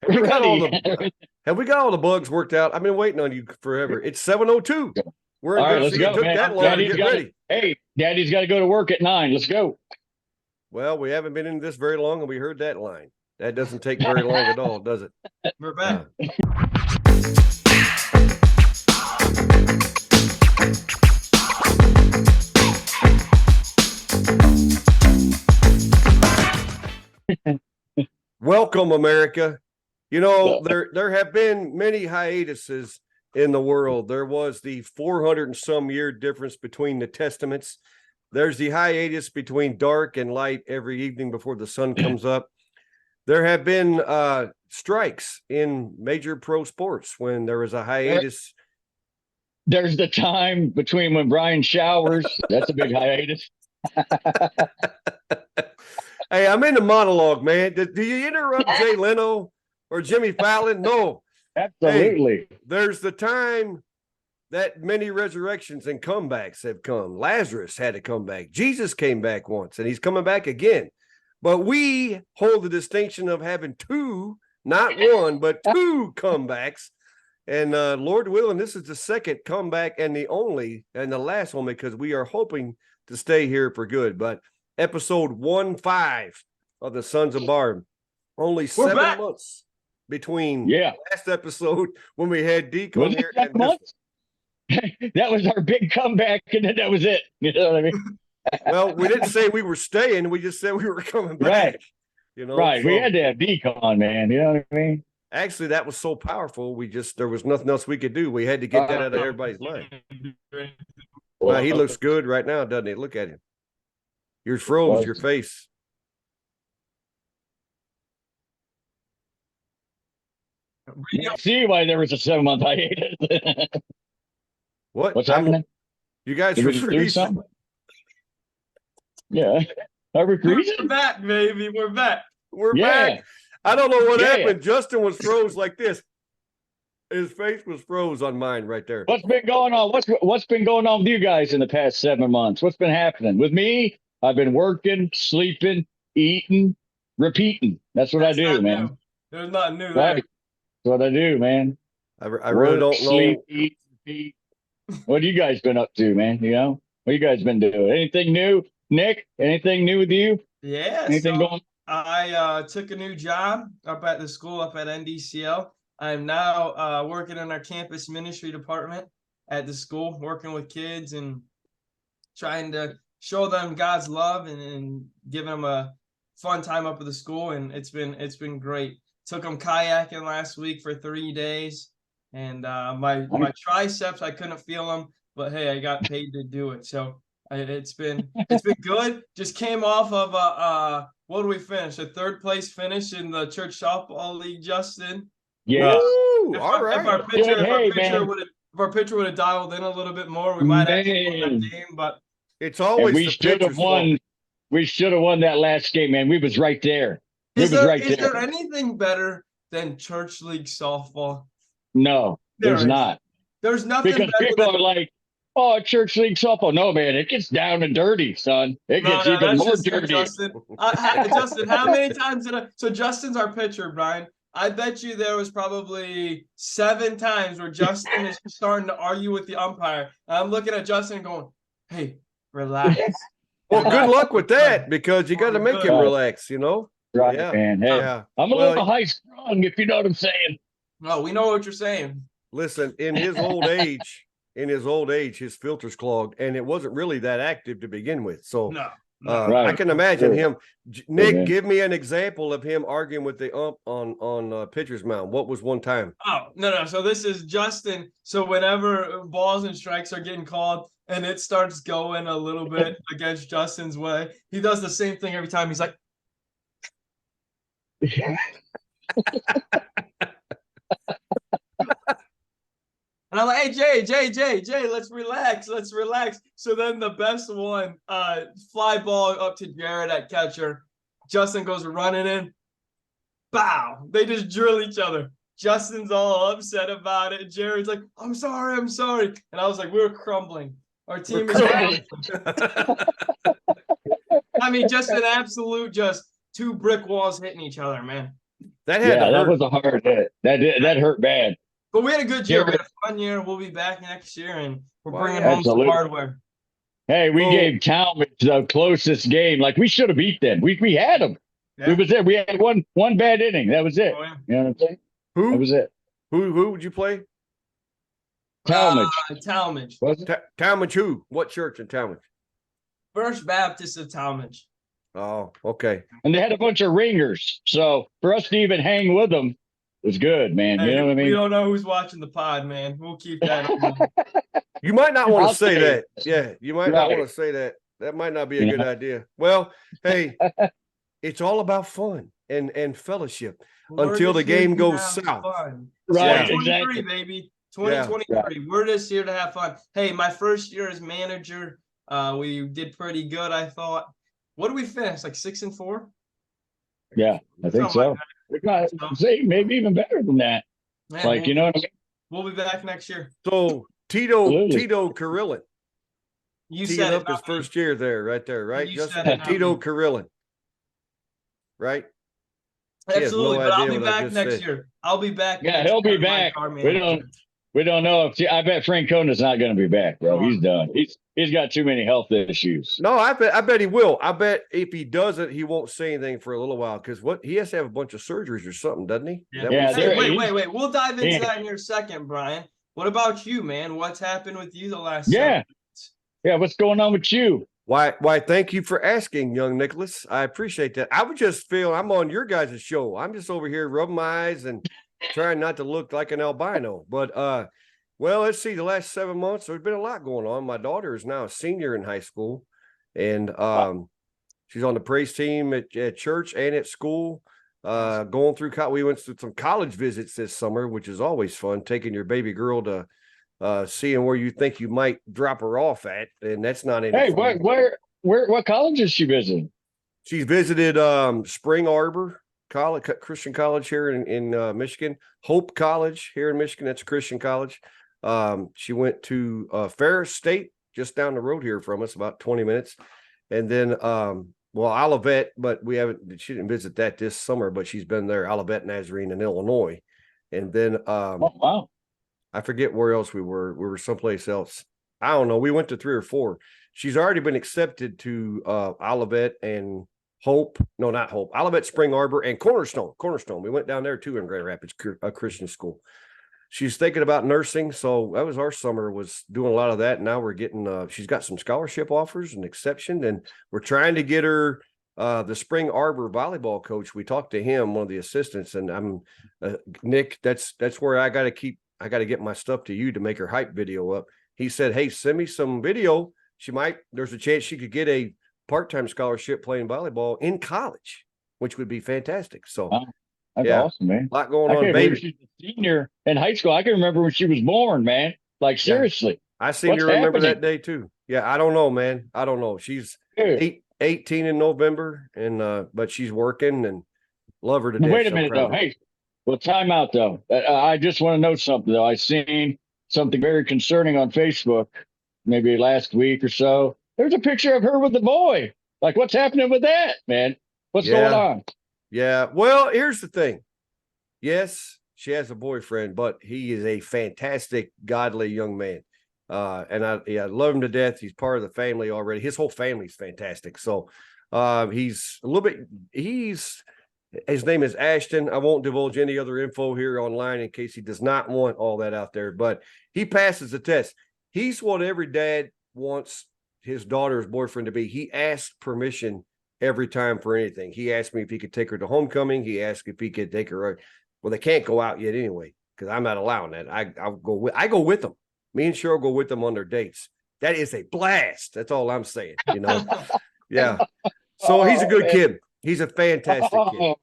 Have we got all Ready. the Have we got all the bugs worked out? I've been waiting on you forever. It's 7:02. We're in All right, good let's shape. It go, took man. that long to get ready. Hey, Daddy's got to go to work at 9. Let's go. Well, we haven't been in this very long, and we heard that line. That doesn't take very long at all, does it? We're back. Welcome, America. You know, there have been many hiatuses in the world. There was the 400 and some year difference between the testaments. There's the hiatus between dark and light every evening before the sun comes up. There have been strikes in major pro sports when there was a hiatus. There's the time between when Brian showers. That's a big hiatus. Hey, I'm in the monologue, man. Do you interrupt Jay Leno or Jimmy Fallon? No. Absolutely. Hey, there's the time that many resurrections and comebacks have come. Lazarus had a comeback. Jesus came back once, and he's coming back again. But we hold the distinction of having two, not one, but two comebacks. And Lord willing, this is the second comeback and the only and the last one, because we are hoping to stay here for good. But episode 15 of the Sons of Barb, only 7 months between last episode when we had D come here and this. That was our big comeback, and then that was it. You know what I mean? Well, we didn't say we were staying. We just said we were coming back. Right. You know, right. So, we had to have Decon, man. You know what I mean? Actually, that was so powerful. There was nothing else we could do. We had to get that out of everybody's mind. Well, he looks good right now, doesn't he? Look at him. Yours froze, your face. See why there was a 7-month hiatus. What's happening? You guys were freezing. Yeah. Are we freezing? We're back, baby. We're back. We're back. I don't know what happened. Justin was froze like this. His face was froze on mine right there. What's been going on? What's been going on with you guys in the past 7 months? What's been happening? With me, I've been working, sleeping, eating, repeating. That's what I do, man. New. There's nothing new there. That's what I do, man. I really don't know. Sleep, eat, repeat. What have you guys been up to, man? You know? What you guys been doing? Anything new? Nick, anything new with you? Yeah. Anything going? I took a new job up at the school up at NDCL. I'm now working in our campus ministry department at the school, working with kids and trying to show them God's love and giving them a fun time up at the school. And it's been great. Took them kayaking last week for 3 days, and my triceps, I couldn't feel them, but hey, I got paid to do it. So it's been good. Just came off of what do we finish? A 3rd place finish in the church softball league, Justin. Yeah. All right. If our pitcher would have dialed in a little bit more, we might have won that game. But it's always we should have won. We should have won that last game, man. We was right there. Is there anything better than church league softball? No, there's not. There's nothing because better people are like, oh, church league softball. No, man, it gets down and dirty, son. It gets even more dirty. Justin, Justin, how many times so Justin's our pitcher, Brian. I bet you there was probably 7 times where Justin is starting to argue with the umpire. And I'm looking at Justin going, hey, relax. Well, good luck with that, because you got to make him relax, you know? Right, man. Hey, I'm a little high strung, if you know what I'm saying. No, we know what you're saying. Listen, in his old age, his filter's clogged, and it wasn't really that active to begin with. So I can imagine him. Nick, give me an example of him arguing with the ump on pitcher's mound. What was one time? Oh, no. So this is Justin. So whenever balls and strikes are getting called and it starts going a little bit against Justin's way, he does the same thing every time. He's like, and I'm like, hey, Jay, let's relax. So then the best one, fly ball up to Jared at catcher. Justin goes running in. Bow. They just drill each other. Justin's all upset about it. Jared's like, I'm sorry. And I was like, we're crumbling. Our team is crumbling. I mean, just an absolute, just 2 brick walls hitting each other, man. That had to that hurt. was a hard hit. That hurt bad. But we had a good year. Yeah, We had a fun year. We'll be back next year, and we're Well, bringing yeah. home some Absolutely. hardware. Hey, we So- gave Talmadge the closest game. Like we should have beat them. We had them. Yeah. It was it. We had one bad inning. That was it. Oh, yeah. You know what I'm saying? Who? That was it. Who would you play? Talmadge. Talmadge. Was it? Talmadge who? What church in Talmadge? First Baptist of Talmadge. Oh, okay. And they had a bunch of ringers. So for us to even hang with them was good, man. You Hey, know what I we mean? don't know who's watching the pod, man. We'll keep that in mind. You might not want I'll to say say that. it. Yeah, you might not Right. want to say that. That might not be a You good know? idea. Well, hey, it's all about fun and fellowship. We're Until the just here game to goes have south. fun. Right, 2023, exactly. baby. 2023. We're just here to have fun. Hey, my first year as manager, we did pretty good, I thought. What did we finish? Like 6-4? Yeah, I think Something so. If not, say maybe even better than that. Yeah, Like, you know what I mean? we'll be back next year. So Tito Absolutely. Carillon You teeing said it, up his not me. first year there, right there, right? You Just said it, not Tito me. Carillon, right? He has no Absolutely, but I'll idea be what I back just next said. year. I'll be back. Yeah, next he'll be year as my back. car We manager. don't know if I bet Francona's not going to be back, bro. He's done. He's got too many health issues. No, I bet he will. I bet if he doesn't, he won't say anything for a little while because he has to have a bunch of surgeries or something, doesn't he? Is that Yeah, what he Hey, said? wait. We'll dive into Yeah. that in here a second, Brian. What about you, man? What's happened with you the last? Yeah. Yeah, what's going on with you? Why, thank you for asking, young Nicholas. I appreciate that. I would just feel I'm on your guys' show. I'm just over here rubbing my eyes and trying not to look like an albino. But well, let's see, the last 7 months, there's been a lot going on. My daughter is now a senior in high school, and she's on the praise team at church and at school. Going through we went through some college visits this summer, which is always fun, taking your baby girl to seeing where you think you might drop her off at, and that's not any Hey, fun. what college is she visiting? She's visited Spring Arbor College, Christian College here in Michigan, Hope College here in Michigan. That's a Christian college. She went to Ferris State, just down the road here from us, about 20 minutes. And then, Olivet, but she didn't visit that this summer, but she's been there, Olivet Nazarene in Illinois. And then, Oh, wow. I forget where else we were. We were someplace else. I don't know. We went to 3 or 4. She's already been accepted to Olivet and Hope. No, not Hope. Olivet, Spring Arbor, and Cornerstone. We went down there too in Grand Rapids, a Christian school. She's thinking about nursing. So that was our summer, was doing a lot of that. Now we're getting, she's got some scholarship offers and exception. And we're trying to get her the Spring Arbor volleyball coach. We talked to him, one of the assistants, and I'm Nick, that's where I got to get my stuff to you to make her hype video up. He said, hey, send me some video. There's a chance she could get a part-time scholarship playing volleyball in college, which would be fantastic. So Wow. That's yeah, awesome, man. a lot going I on, can't believe baby. she's a senior in high school. I can remember when she was born, man. Like, seriously. I seem What's to remember happening? that day too. Yeah, I don't know, man. I don't know. She's Dude. 18 in November, and but she's working and love her to death. Wait a So minute, proud though. of her. Hey, well, time out, though. I just want to know something, though. I seen something very concerning on Facebook maybe last week or so. There's a picture of her with the boy. Like, what's happening with that, man? What's going on? Yeah. Well, here's the thing. Yes, she has a boyfriend, but he is a fantastic, godly young man. And I love him to death. He's part of the family already. His whole family's fantastic. So he's a little bit, his name is Ashton. I won't divulge any other info here online in case he does not want all that out there, but he passes the test. He's what every dad wants his daughter's boyfriend to be. He asks permission every time for anything. He asked me if he could take her to homecoming. He asked if he could take her. Well, they can't go out yet anyway, because I'm not allowing that. I go with them. Me and Cheryl go with them on their dates. That is a blast. That's all I'm saying, you know? Yeah. So he's a good kid. He's a fantastic kid.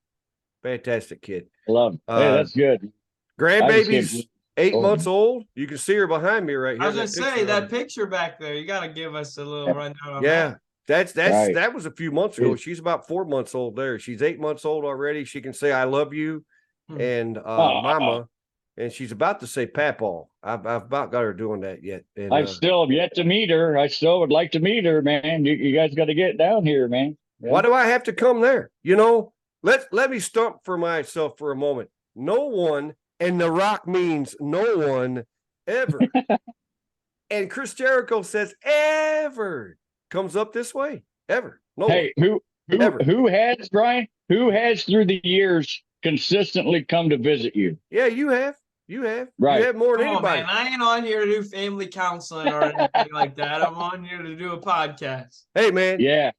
Fantastic kid. Love him. Hey, that's good. Grandbaby's 8 months old. You can see her behind me right here. I was gonna say that picture back there. You gotta give us a little rundown on Yeah. that. That was a few months ago. She's about 4 months old there. She's 8 months old already. She can say I love you and mama, and she's about to say papaw. I've about got her doing that yet. And I still have yet to meet her. I still would like to meet her, man. You guys got to get down here, man. Yeah. Why do I have to come there? You know, let me stump for myself for a moment. No one, and The Rock means no one ever. And Chris Jericho says ever comes up this way. Ever. No one. Hey, Ever. who has, Brian? Who has through the years consistently come to visit you? Yeah, you have. You have. Right. You have more than Come on, anybody. man. I ain't on here to do family counseling or anything like that. I'm on here to do a podcast. Hey, man. Yeah.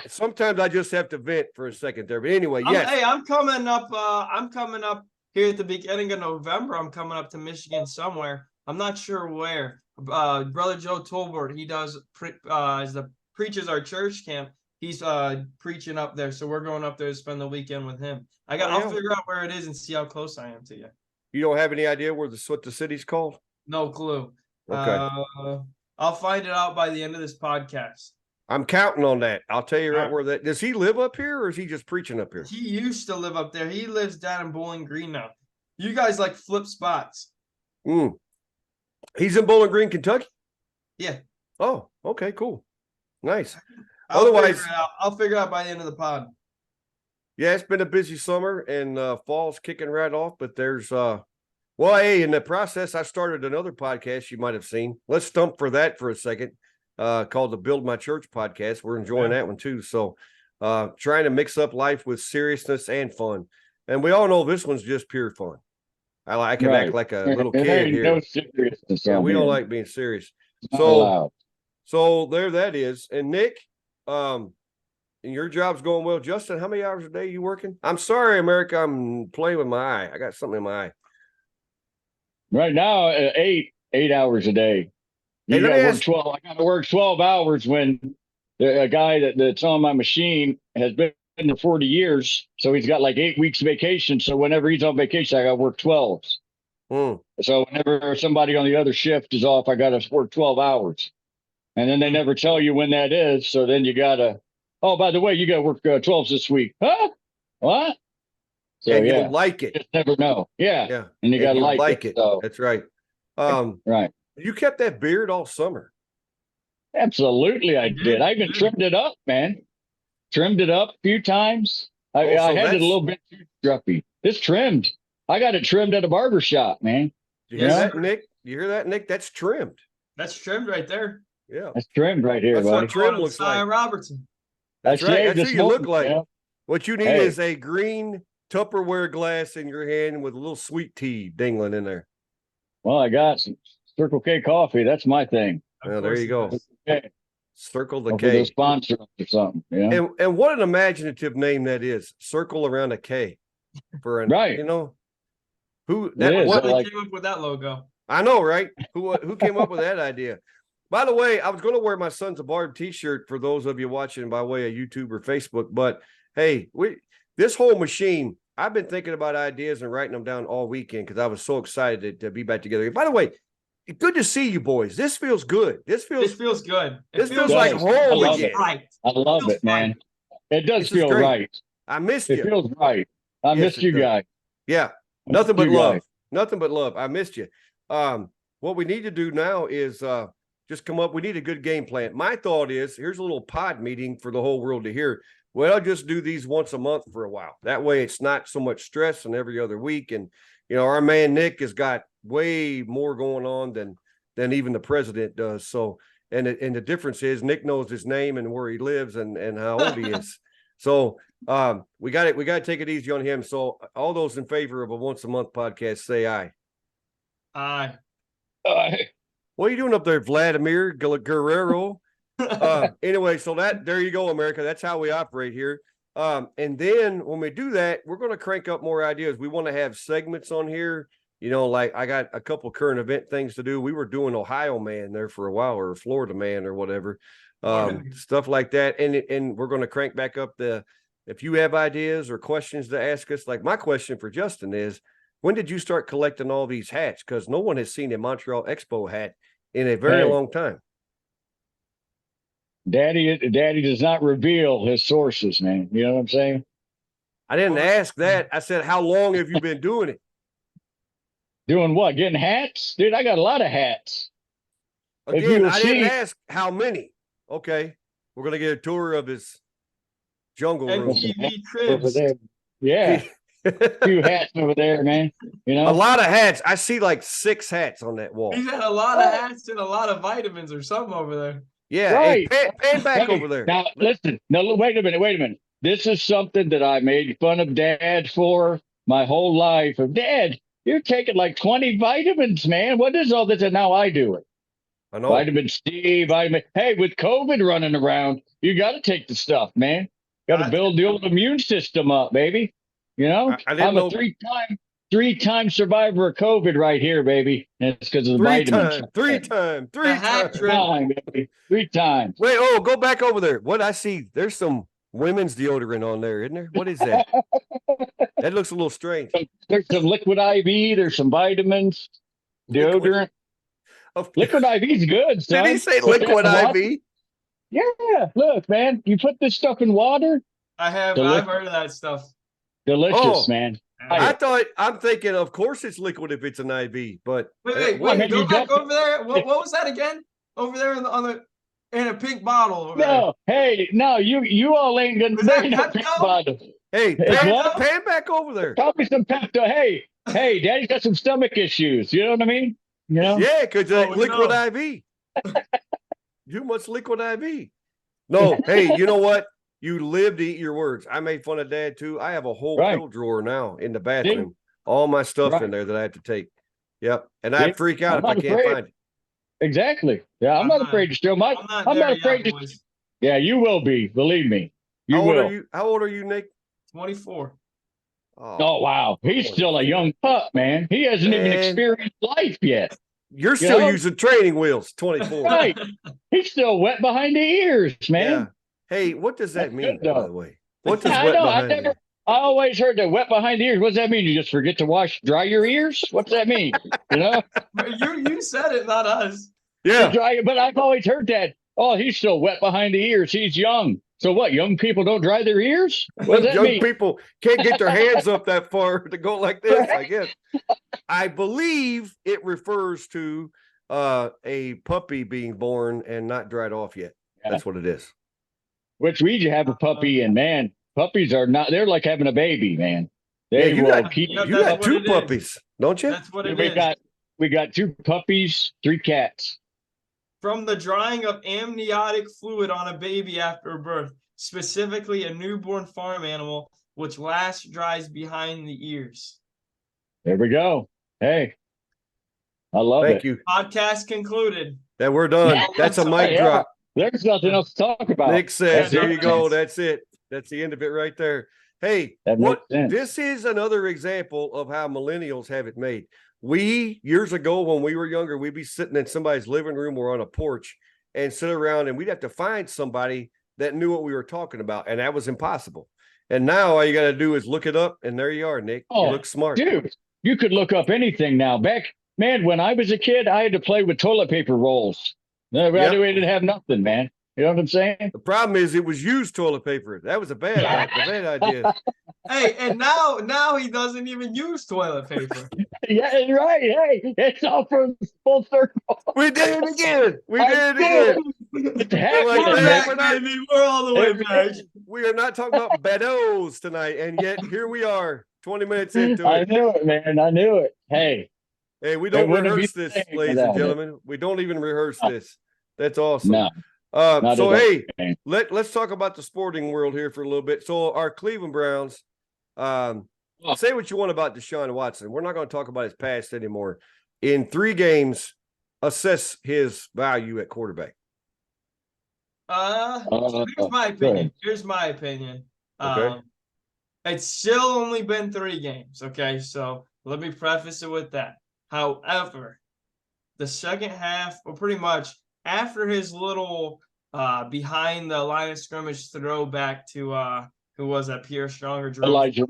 Sometimes I just have to vent for a second there. But anyway, yes. I'm coming up. I'm coming up here at the beginning of November. I'm coming up to Michigan somewhere. I'm not sure where. Brother Joe Tolbert, he does preaches our church camp. He's preaching up there, so we're going up there to spend the weekend with him. I'll figure out where it is and see how close I am to you. You don't have any idea what the city's called? No clue. Okay. I'll find it out by the end of this podcast. I'm counting on that. I'll tell you right Right. where that. Does he live up here or is he just preaching up here? He used to live up there. He lives down in Bowling Green now. You guys like flip spots. He's in Bowling Green, Kentucky? Yeah. Oh, okay, cool. Nice. I'll figure it out by the end of the pod. Yeah, it's been a busy summer and fall's kicking right off, but there's hey, in the process, I started another podcast you might have seen. Let's stump for that for a second. Called the Build My Church podcast. We're enjoying that one too. So trying to mix up life with seriousness and fun. And we all know this one's just pure fun. I can act like a little kid here. No seriousness. Yeah, we don't like being serious. So there that is. And Nick, and your job's going well. Justin, how many hours a day are you working? I'm sorry, America. I'm playing with my eye. I got something in my eye. Right now, 8 hours a day. You got to work 12. I got to work 12 hours when a guy that's on my machine has been there 40 years. So he's got like 8 weeks vacation. So whenever he's on vacation, I got to work 12s. So whenever somebody on the other shift is off, I got to work 12 hours. And then they never tell you when that is. So then you got to, oh, by the way, you got to work 12s this week. Huh? What? So and you like it. Just never know. Yeah. And you got to like it. So. That's right. Right. You kept that beard all summer. Absolutely, I did. I even trimmed it up, man. Trimmed it up a few times. I had it a little bit too scruffy. It's trimmed. I got it trimmed at a barber shop, man. You hear that, Nick? You hear that, Nick? That's trimmed. That's trimmed right there. Yeah. That's trimmed right here, That's buddy. what trim looks like. Robertson. That's right. That's what you look like. Yeah. What you need is a green Tupperware glass in your hand with a little sweet tea dingling in there. Well, I got some Circle K coffee. That's my thing. Well, there you go. Okay. Circle the Hopefully K. they'll sponsor us or something. Yeah. And what an imaginative name that is. Circle around a K. For right. You know, what came up with that logo? I know, right? Who came up with that idea? By the way, I was going to wear my Sons of Barb t-shirt for those of you watching by way of YouTube or Facebook, but hey, this whole machine, I've been thinking about ideas and writing them down all weekend because I was so excited to be back together. By the way, good to see you boys. This feels good. This feels good. This feels like home again. Right. I love it, man. It does feel right. I missed you. It feels right. I missed you guys. Yeah. Nothing but love. Nothing but love. I missed you. What we need to do now is just come up. We need a good game plan. My thought is here's a little pod meeting for the whole world to hear. Well, I'll just do these once a month for a while. That way it's not so much stress and every other week. And, you know, our man Nick has got way more going on than even the president does. So, and the difference is Nick knows his name and where he lives and how old he is. So we got to take it easy on him. So all those in favor of a once a month podcast, say aye. Aye. What are you doing up there, Vladimir Guerrero? Anyway, so there you go, America. That's how we operate here. And then when we do that, we're going to crank up more ideas. We want to have segments on here. You know, like I got a couple current event things to do. We were doing Ohio Man there for a while, or Florida Man or whatever, stuff like that. And we're going to crank back up if you have ideas or questions to ask us, like my question for Justin is, when did you start collecting all these hats? Because no one has seen a Montreal Expo hat in a very long time. Daddy does not reveal his sources, man. You know what I'm saying? I didn't ask that. I said, how long have you been doing it? Doing what? Getting hats? Dude, I got a lot of hats. Again, I didn't ask how many. Okay. We're going to get a tour of his jungle room. MTV over Cribs. there. Yeah, few hats over there, man. You know, A lot of hats. I see like 6 hats on that wall. He's had a lot of hats and a lot of vitamins or something over there. Yeah. right. Hey, pan back Hey, over there. now listen. No, wait a minute. This is something that I made fun of Dad for my whole life. Of Dad, you're taking like 20 vitamins, man. What is all this? And now I do it. I know. Vitamin C, vitamin. Hey, with COVID running around, you got to take the stuff, man. Got to build the old immune system up, baby. You know, I didn't I'm know. a three-time survivor of COVID right here, baby. And it's because of the vitamins. Three times. The hat trick. Baby. 3 times. Wait, go back over there. What I see, there's some women's deodorant on there, isn't there? What is that? That looks a little strange. There's some liquid IV. There's some vitamins, deodorant. Liquid IV is good, son. Did he say Put that liquid in water. IV? Yeah. Look, man, you put this stuff in water. I've heard of that stuff. Delicious, man. I'm thinking, of course it's liquid if it's an IV, but Wait, go back over there. What was that again? Over there in a pink bottle. Over No, hey, no, you all ain't gonna say no pink bottle. Hey, pan back over there. Call me some Pepto. Hey, Daddy's got some stomach issues. You know what I mean? You know? Yeah, because liquid IV. Too much liquid IV. No, hey, you know what? You live to eat your words. I made fun of Dad too. I have a whole pill drawer now in the bathroom. All my stuff in there that I have to take. Yep. And I'd freak out if I can't find it. Exactly. Yeah, I'm not afraid to steal my. I'm not afraid to. Yeah, you will be. Believe me. You will. How old are you, Nick? 24. Oh wow, he's still a young pup, man. He hasn't even experienced life yet. You're still using training wheels. 24. Right. He's still wet behind the ears, man. Yeah. Hey, what does that mean, good, by the way? What does wet behind the ears? I always heard that wet behind the ears. What does that mean? You just forget to dry your ears? What's that mean? You know? You said it, not us. Yeah. But I've always heard that. Oh, he's still wet behind the ears. He's young. So what? Young people don't dry their ears? What does that mean? Young people can't get their hands up that far to go like this, I guess. I believe it refers to a puppy being born and not dried off yet. Yeah. That's what it is. Which we have a puppy, and man, puppies are not, they're like having a baby, man. You got 2 puppies, don't you? That's what it is. We got 2 puppies, 3 cats. From the drying of amniotic fluid on a baby after birth, specifically a newborn farm animal, which last dries behind the ears. There we go. Hey, I love it. Thank you. Podcast concluded. That we're done. That's a mic drop. There's nothing else to talk about. Nick says, there you go. That's it. That's the end of it right there. Hey, this is another example of how millennials have it made. We, years ago, when we were younger, we'd be sitting in somebody's living room or on a porch and sit around, and we'd have to find somebody that knew what we were talking about, and that was impossible. And now all you got to do is look it up, and there you are, Nick. You look smart. Dude, you could look up anything now. Man, when I was a kid, I had to play with toilet paper rolls. We didn't have nothing, man. You know what I'm saying? The problem is it was used toilet paper. That was a bad idea. Hey, and now he doesn't even use toilet paper. Yeah, right. Hey, it's all from full circle. We did it again. We're all the way back. We are not talking about bedos tonight, and yet here we are, 20 minutes into it. I knew it, man. I knew it. Hey, we don't rehearse this, ladies and gentlemen. We don't even rehearse this. That's awesome. No. Let's talk about the sporting world here for a little bit. So our Cleveland Browns, say what you want about Deshaun Watson. We're not going to talk about his past anymore. In 3 games, assess his value at quarterback. Here's my opinion. Okay. It's still only been 3 games. Okay, so let me preface it with that. However, the second half, or pretty much after his little behind the line of scrimmage throw back to who was that? Pierre Strong or Elijah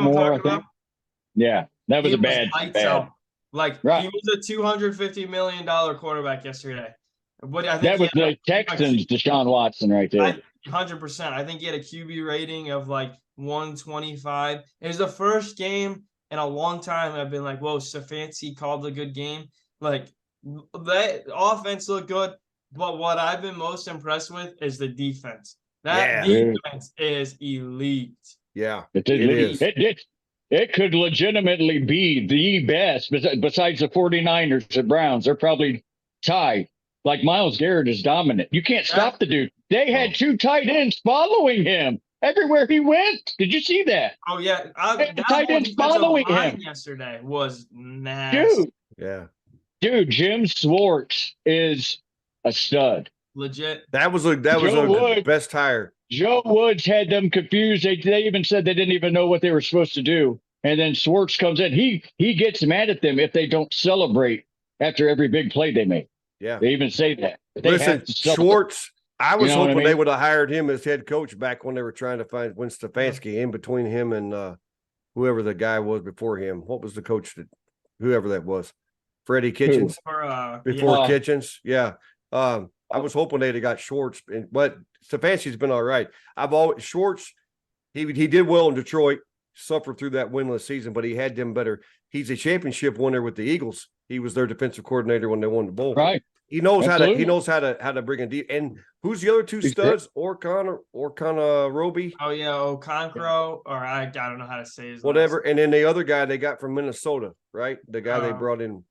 Moore, I think. Yeah, that was a bad. Like he was a $250 million quarterback yesterday. But I think that was the Texans, Deshaun Watson, right there. 100%. I think he had a QB rating of like 125. It was the first game in a long time I've been like, whoa, Stefanski called a good game. Like, that offense looked good, but what I've been most impressed with is the defense. That Yeah. defense is elite. Yeah, It it is. It could legitimately be the best besides the 49ers and Browns. They're probably tied. Like Myles Garrett is dominant. You can't stop the dude. They had Oh. 2 tight ends following him everywhere he went. Did you see that? Oh yeah, They had that tight whole ends defensive following line him. yesterday was nasty, Dude, Yeah. Jim Swartz is a stud. legit. That was a Joe Wood. best hire. Joe Woods had them confused. They even said they didn't even know what they were supposed to do. And then Swartz comes in. He gets mad at them if they don't celebrate after every big play they make. Yeah. They even say that. They Listen, have to celebrate. Schwartz, I was You know what I hoping they mean? would have hired him as head coach back when they were trying to find Win Stefanski in between him and whoever the guy was before him. What was the coach that whoever that was? Freddie Kitchens before Yeah. Kitchens. Yeah. I was hoping they'd have got Schwartz, but Stefanski's been all right. Schwartz, he did well in Detroit, suffered through that winless season, but he had them better. He's a championship winner with the Eagles. He was their defensive coordinator when they won the bowl. Right. He knows Absolutely. how to bring a deep. And who's the other two studs? Orkana Roby, Oh yeah, Okonkwo, or I don't know how to say his whatever. last And then the other guy they got from Minnesota, right? The guy they brought in.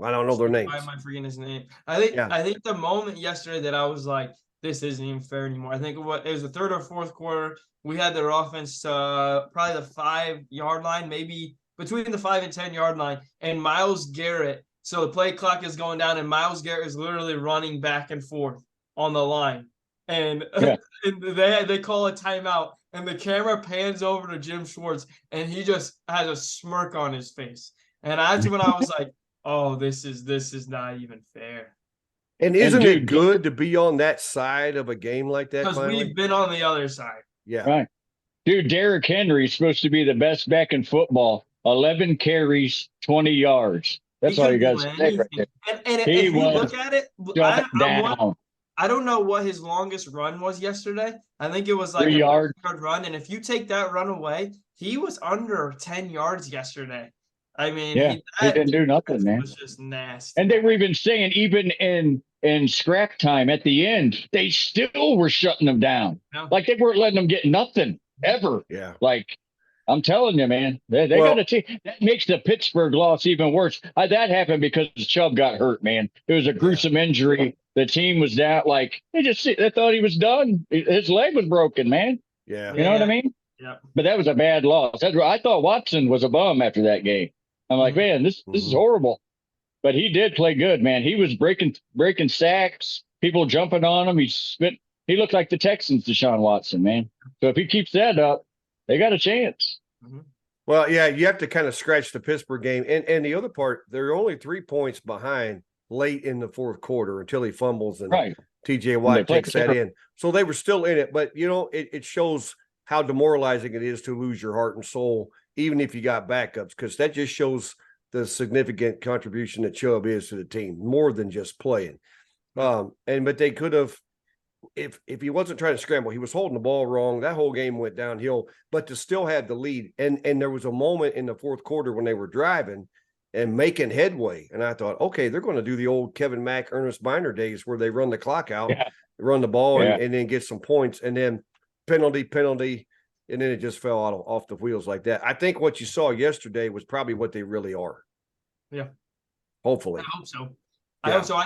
I don't know their names. Why am I forgetting his name? I think the moment yesterday that I was like, this isn't even fair anymore. I think it was the third or fourth quarter. We had their offense probably the 5-yard line, maybe between the 5 and 10-yard line, and Myles Garrett. So the play clock is going down, and Myles Garrett is literally running back and forth on the line. And, and they call a timeout, and the camera pans over to Jim Schwartz, and he just has a smirk on his face. And that's when I was like, oh, this is not even fair. And isn't it good to be on that side of a game like that? Because we've been on the other side. Yeah. Right. Dude, Derrick Henry is supposed to be the best back in football. 11 carries, 20 yards. That's all you guys say right there. And if you look at it, I don't know what his longest run was yesterday. I think it was like 3 yards run. And if you take that run away, he was under 10 yards yesterday. I mean, he didn't do nothing, man. It was just nasty. And they were even saying, even in scrap time at the end, they still were shutting them down. Yeah. Like they weren't letting them get nothing ever. Yeah. Like, I'm telling you, man, they got a team. That makes the Pittsburgh loss even worse. That happened because Chubb got hurt, man. It was a gruesome injury. The team was down. Like, they thought he was done. His leg was broken, man. Yeah. You know what I mean? Yeah. But that was a bad loss. I thought Watson was a bum after that game. I'm like, man, this is horrible. But he did play good, man. He was breaking sacks, people jumping on him. He looked like the Texans, Deshaun Watson, man. So if he keeps that up, they got a chance. Well, yeah, you have to kind of scratch the Pittsburgh game. And the other part, they're only 3 points behind late in the fourth quarter until he fumbles and TJ Watt takes that in. So they were still in it. But, it shows how demoralizing it is to lose your heart and soul, even if you got backups, because that just shows the significant contribution that Chubb is to the team, more than just playing. But they could have, if he wasn't trying to scramble, he was holding the ball wrong. That whole game went downhill, but to still have the lead. And there was a moment in the fourth quarter when they were driving and making headway. And I thought, okay, they're going to do the old Kevin Mack, Ernest Biner days where they run the clock out, run the ball and then get some points, and then penalty. And then it just fell off the wheels like that. I think what you saw yesterday was probably what they really are. Yeah. Hopefully. I hope so. I hope so. I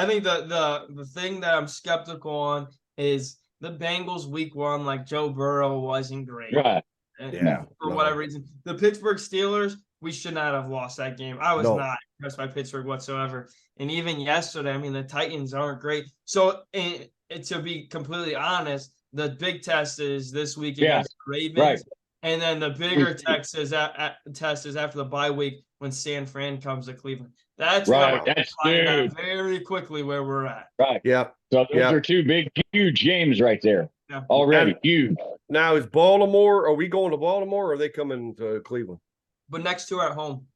think the thing that I'm skeptical on is the Bengals week 1, like Joe Burrow wasn't great. Right. For whatever reason. The Pittsburgh Steelers, we should not have lost that game. I was not impressed by Pittsburgh whatsoever. And even yesterday, I mean, the Titans aren't great. So to be completely honest, the big test is this week against the Ravens. Right. And then the bigger test is after the bye week when San Fran comes to Cleveland. That's right. That's very quickly where we're at. Right. Yeah. So those are 2 big, huge games right there. Yeah. Already huge. Now is Baltimore? Are we going to Baltimore? Or are they coming to Cleveland? But next 2 are at home.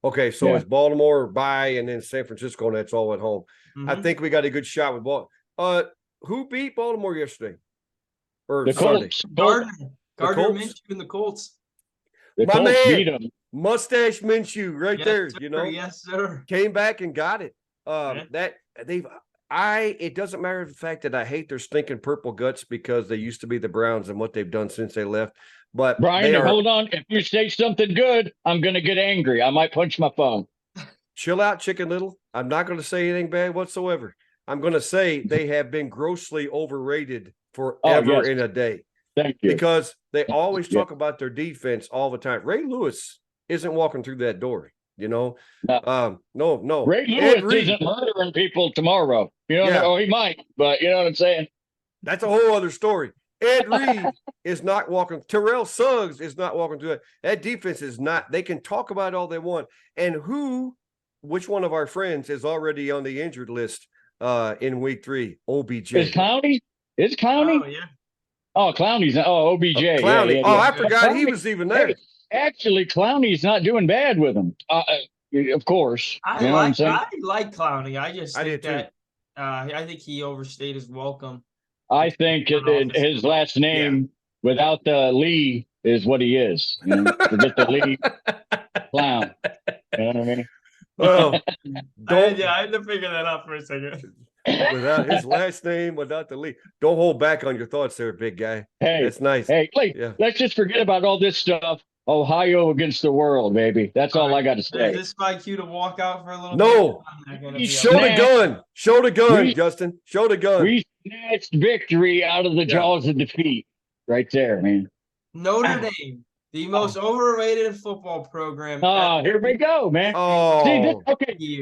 Okay, so it's Baltimore bye, and then San Francisco, and that's all at home. I think we got a good shot with Baltimore. Who beat Baltimore yesterday? Or the Colts. Gardner Minshew and the Colts. The Colts beat them. Mustache Minshew, right there. Sir, yes, sir. Came back and got it. That it doesn't matter the fact that I hate their stinking purple guts because they used to be the Browns and what they've done since they left. But Brian, hold on. If you say something good, I'm going to get angry. I might punch my phone. Chill out, Chicken Little. I'm not going to say anything bad whatsoever. I'm going to say they have been grossly overrated forever in a day. Thank you. Because they always talk about their defense all the time. Ray Lewis isn't walking through that door. No. No. Ray Lewis isn't murdering people tomorrow. He might, but you know what I'm saying? That's a whole other story. Ed Reed is not walking. Terrell Suggs is not walking through that. That defense is not. They can talk about it all they want. And which one of our friends is already on the injured list in week 3? OBJ. Is Clowney? Oh, yeah. Oh, Clowney's. Oh, OBJ. Clowney. Yeah. I forgot he was even there. Hey, actually, Clowney's not doing bad with him. Of course. I like Clowney. I just think that I think he overstayed his welcome. I think his last name without the Lee is what he is. Forget the Lee Clown. You know what I mean? Well, I had to figure that out for a second. Without his last name, without the Lee. Don't hold back on your thoughts there, big guy. Hey, that's nice. Hey, let's just forget about all this stuff. Ohio against the world, baby. That's all I got to say. Is this my cue to walk out for a little bit? No. Show the gun. Show the gun, Justin. Show the gun. We snatched victory out of the jaws of defeat. Right there, man. Notre Dame, the most overrated football program. Oh, here we go, man. Oh. See,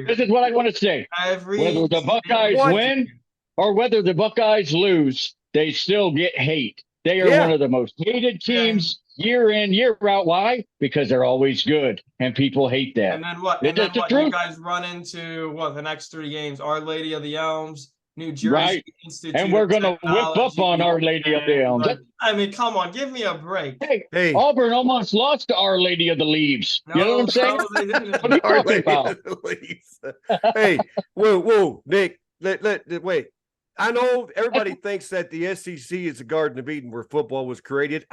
this is what I want to say. Whether the Buckeyes win or whether the Buckeyes lose, they still get hate. They are one of the most hated teams year in, year out. Why? Because they're always good, and people hate that. And then what? You guys run into the next 3 games? Our Lady of the Elms, New Jersey Institute, and we're going to whip up on Our Lady of the Elms. I mean, come on, give me a break. Hey, Auburn almost lost to Our Lady of the Leaves. You know what I'm saying? No, they didn't. What are you talking about? Hey, whoa, Nick, wait. I know everybody thinks that the SEC is the Garden of Eden where football was created.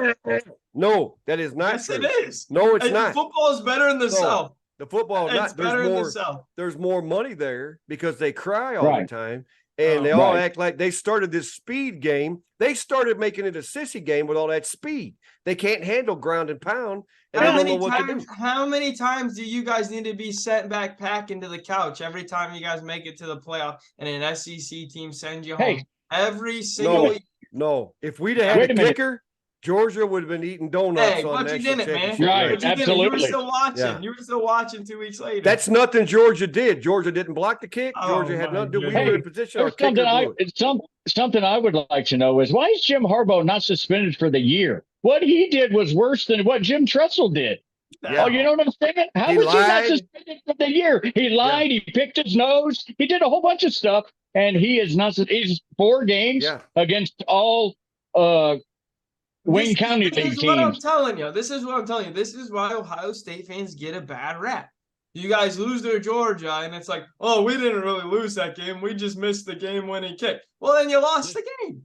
No, that is not true. Yes, it is. No, it's not. Football is better in the South. The football, better in the South. There's more money there because they cry all the time. And they all act like they started this speed game. They started making it a sissy game with all that speed. They can't handle ground and pound. And How many times do you guys need to be sent back pack into the couch every time you guys make it to the playoff and an SEC team sends you home? Every single year. No. If we'd have had a kicker, Georgia would have been eating donuts on but you didn't, man. Right, absolutely. You were still watching. You were still watching 2 weeks later. That's nothing Georgia did. Georgia didn't block the kick. Georgia had nothing to do. We were in position. Something I would like to know is why is Jim Harbaugh not suspended for the year? What he did was worse than what Jim Tressel did. Yeah. Oh, you know what I'm saying? How was he not suspended for the year? He lied. He picked his nose. He did a whole bunch of stuff, and he is not. He's 4 games against all Wayne County League teams. This is what I'm telling you. This is why Ohio State fans get a bad rap. You guys lose to Georgia, and it's like, oh, we didn't really lose that game. We just missed the game-winning kick. Well, then you lost the game.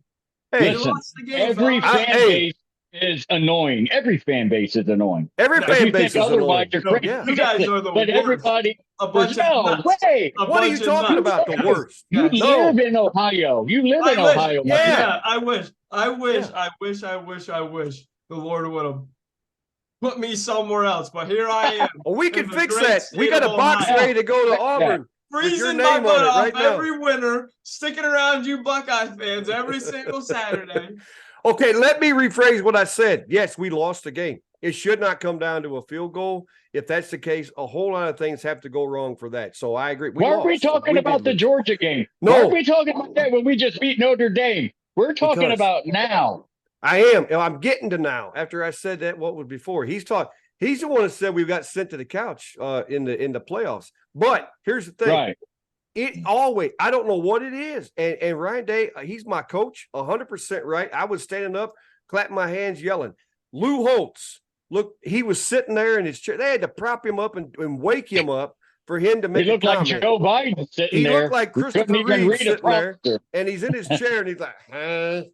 Hey, you lost the game. Every fan base is annoying. Every fan base is annoying. Every fan base is annoying. You guys are the worst. Everybody, a bunch of nuts. What are you talking about? The worst. You live in Ohio. You live in Ohio. Yeah, I wish the Lord would have put me somewhere else, but here I am. Well, we can fix that. We got a box ready to go to Auburn. Freezing my butt off every winter, sticking around you Buckeye fans every single Saturday. Okay, let me rephrase what I said. Yes, we lost the game. It should not come down to a field goal. If that's the case, a whole lot of things have to go wrong for that. So I agree. Why are we talking about the Georgia game? No. Why are we talking about that when we just beat Notre Dame? We're talking about now. I am. I'm getting to now. After I said that, what was before? He's the one that said we got sent to the couch in the playoffs. But here's the thing. Right. It always, I don't know what it is. And Ryan Day, he's my coach, 100% right. I was standing up, clapping my hands, yelling. Lou Holtz, look, he was sitting there in his chair. They had to prop him up and wake him up for him to make a comment. He looked like Joe Biden sitting there. He looked like Christopher Reeve sitting there. And he's in his chair and he's like, and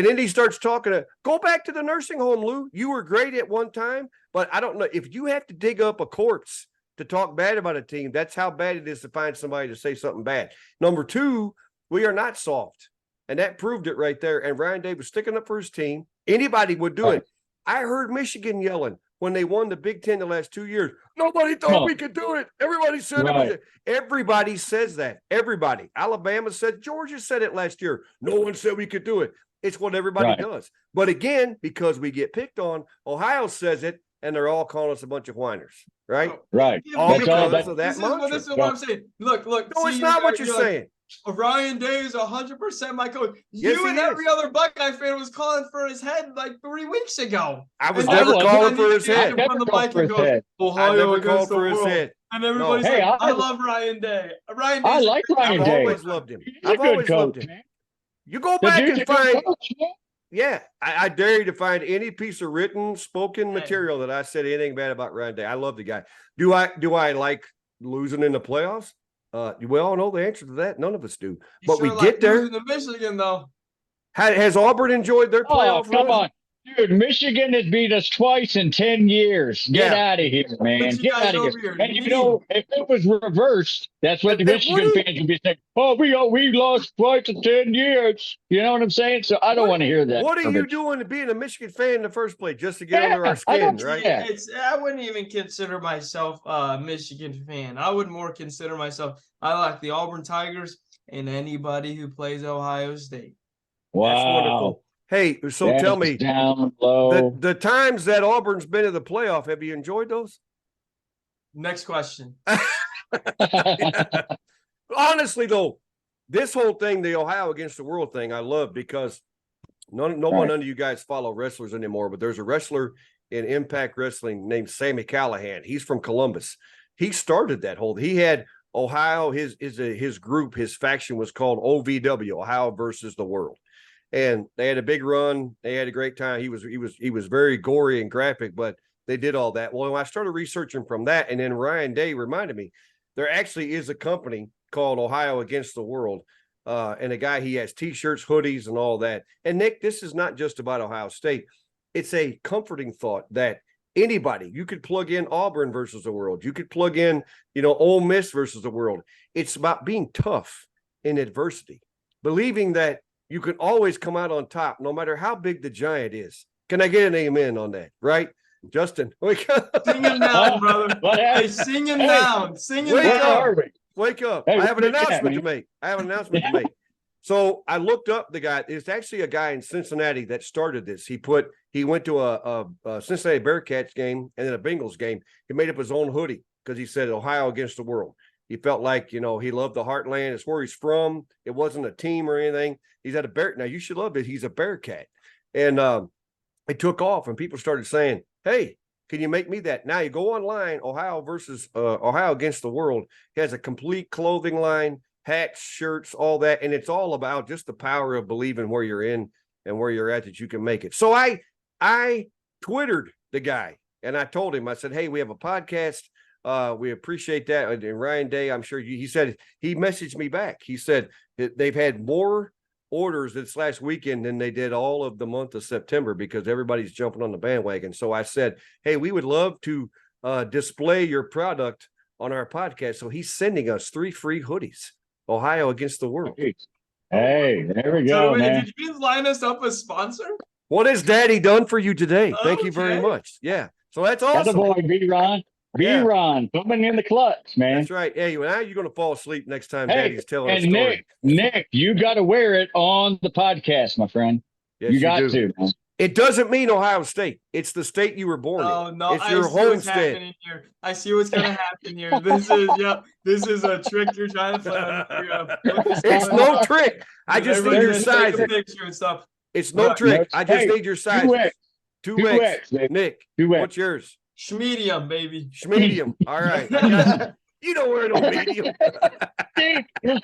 then he starts talking go back to the nursing home, Lou. You were great at one time, but I don't know if you have to dig up a corpse to talk bad about a team. That's how bad it is to find somebody to say something bad. Number two, we are not soft. And that proved it right there. And Ryan Day was sticking up for his team. Anybody would do it. I heard Michigan yelling when they won the Big Ten the last 2 years. Nobody thought we could do it. Everybody said it was it. Everybody says that. Everybody. Alabama said, Georgia said it last year. No one said we could do it. It's what everybody does. But again, because we get picked on, Ohio says it, and they're all calling us a bunch of whiners, right? Right. All That's all because of that mantra. This is what I'm saying. Look. No, it's not what you're saying. Ryan Day is 100% my coach. Yes, you and he is. every other Buckeye fan was calling for his head like 3 weeks ago. I was never calling for his head. I never called for his head. I never called for his head. And everybody's Hey, like, I love Ryan Day. Ryan Day. I like Ryan I've Day. always loved him. He's a I've good always loved coach, him. man. You go The back dude's and a good find, coach, man. yeah, I dare you to find any piece of written, spoken material that I said anything bad about Ryan Day. I love the guy. Do I like losing in the playoffs? We all know the answer to that. None of us do. But we get there. The Michigan, though. Has Auburn enjoyed their playoff come run? on. Dude, Michigan has beat us twice in 10 years. Get out of here, man. Get out of here. And you know, if it was reversed, that's what the Michigan fans would be saying. Oh, we lost twice in 10 years. You know what I'm saying? So I don't want to hear that. What are you doing to being a Michigan fan in the first place? Just to get under our skin, right? Yeah. I wouldn't even consider myself a Michigan fan. I would more consider myself, I like the Auburn Tigers and anybody who plays Ohio State. Wow. That's wonderful. Hey, so tell me, down low. the times that Auburn's been in the playoff, have you enjoyed those? Next question. Honestly, though, this whole thing, the Ohio against the world thing, I love because no one under you guys follow wrestlers anymore, but there's a wrestler in Impact Wrestling named Sammy Callahan. He's from Columbus. He started that whole. He had Ohio. His group, his faction was called OVW, Ohio versus the World. And they had a big run. They had a great time. He was very gory and graphic, but they did all that. Well, when I started researching from that, and then Ryan Day reminded me, there actually is a company called Ohio Against the World. And a guy, he has T-shirts, hoodies, and all that. And Nick, this is not just about Ohio State. It's a comforting thought that anybody, you could plug in Auburn versus the world. You could plug in, Ole Miss versus the world. It's about being tough in adversity, believing that you can always come out on top, no matter how big the giant is. Can I get an amen on that? Right? Justin, wake up. Sing him down, brother. Hey, sing him down. Sing him down. Wake up. Hey, I have an announcement to make. So I looked up the guy. It's actually a guy in Cincinnati that started this. He went to a Cincinnati Bearcats game and then a Bengals game. He made up his own hoodie because he said Ohio against the world. He felt like, he loved the heartland. It's where he's from. It wasn't a team or anything. He's at a bear. Now, you should love it. He's a Bearcat. And it took off, and people started saying, hey, can you make me that? Now, you go online, Ohio Against the World. He has a complete clothing line, hats, shirts, all that. And it's all about just the power of believing where you're in and where you're at that you can make it. So I Twittered the guy, and I told him, I said, hey, we have a podcast. We appreciate that. And Ryan Day, I'm sure he said, he messaged me back. He said that they've had more orders this last weekend than they did all of the month of September because everybody's jumping on the bandwagon. So I said, hey, we would love to display your product on our podcast. So he's sending us 3 free hoodies, Ohio Against the World. Hey, there we go, man. Did you line us up a sponsor? What has Daddy done for you today? Thank you very much. Yeah. So that's awesome. Boy, B-Ron. B-Ron coming in the clutch, man. That's right. Hey, now you're going to fall asleep next time Daddy's telling a story. Nick, you got to wear it on the podcast, my friend. Yes, you got to. Man. It doesn't mean Ohio State. It's the state you were born in. No, it's your homestead. I see what's going to happen here. This is a trick you're trying to play. It's no trick. I just need your size. Picture and stuff. It's no trick. I just need your size. 2X. Nick, 2X. What's yours? Schmedium, baby. Schmedium. All right. You don't wear no medium.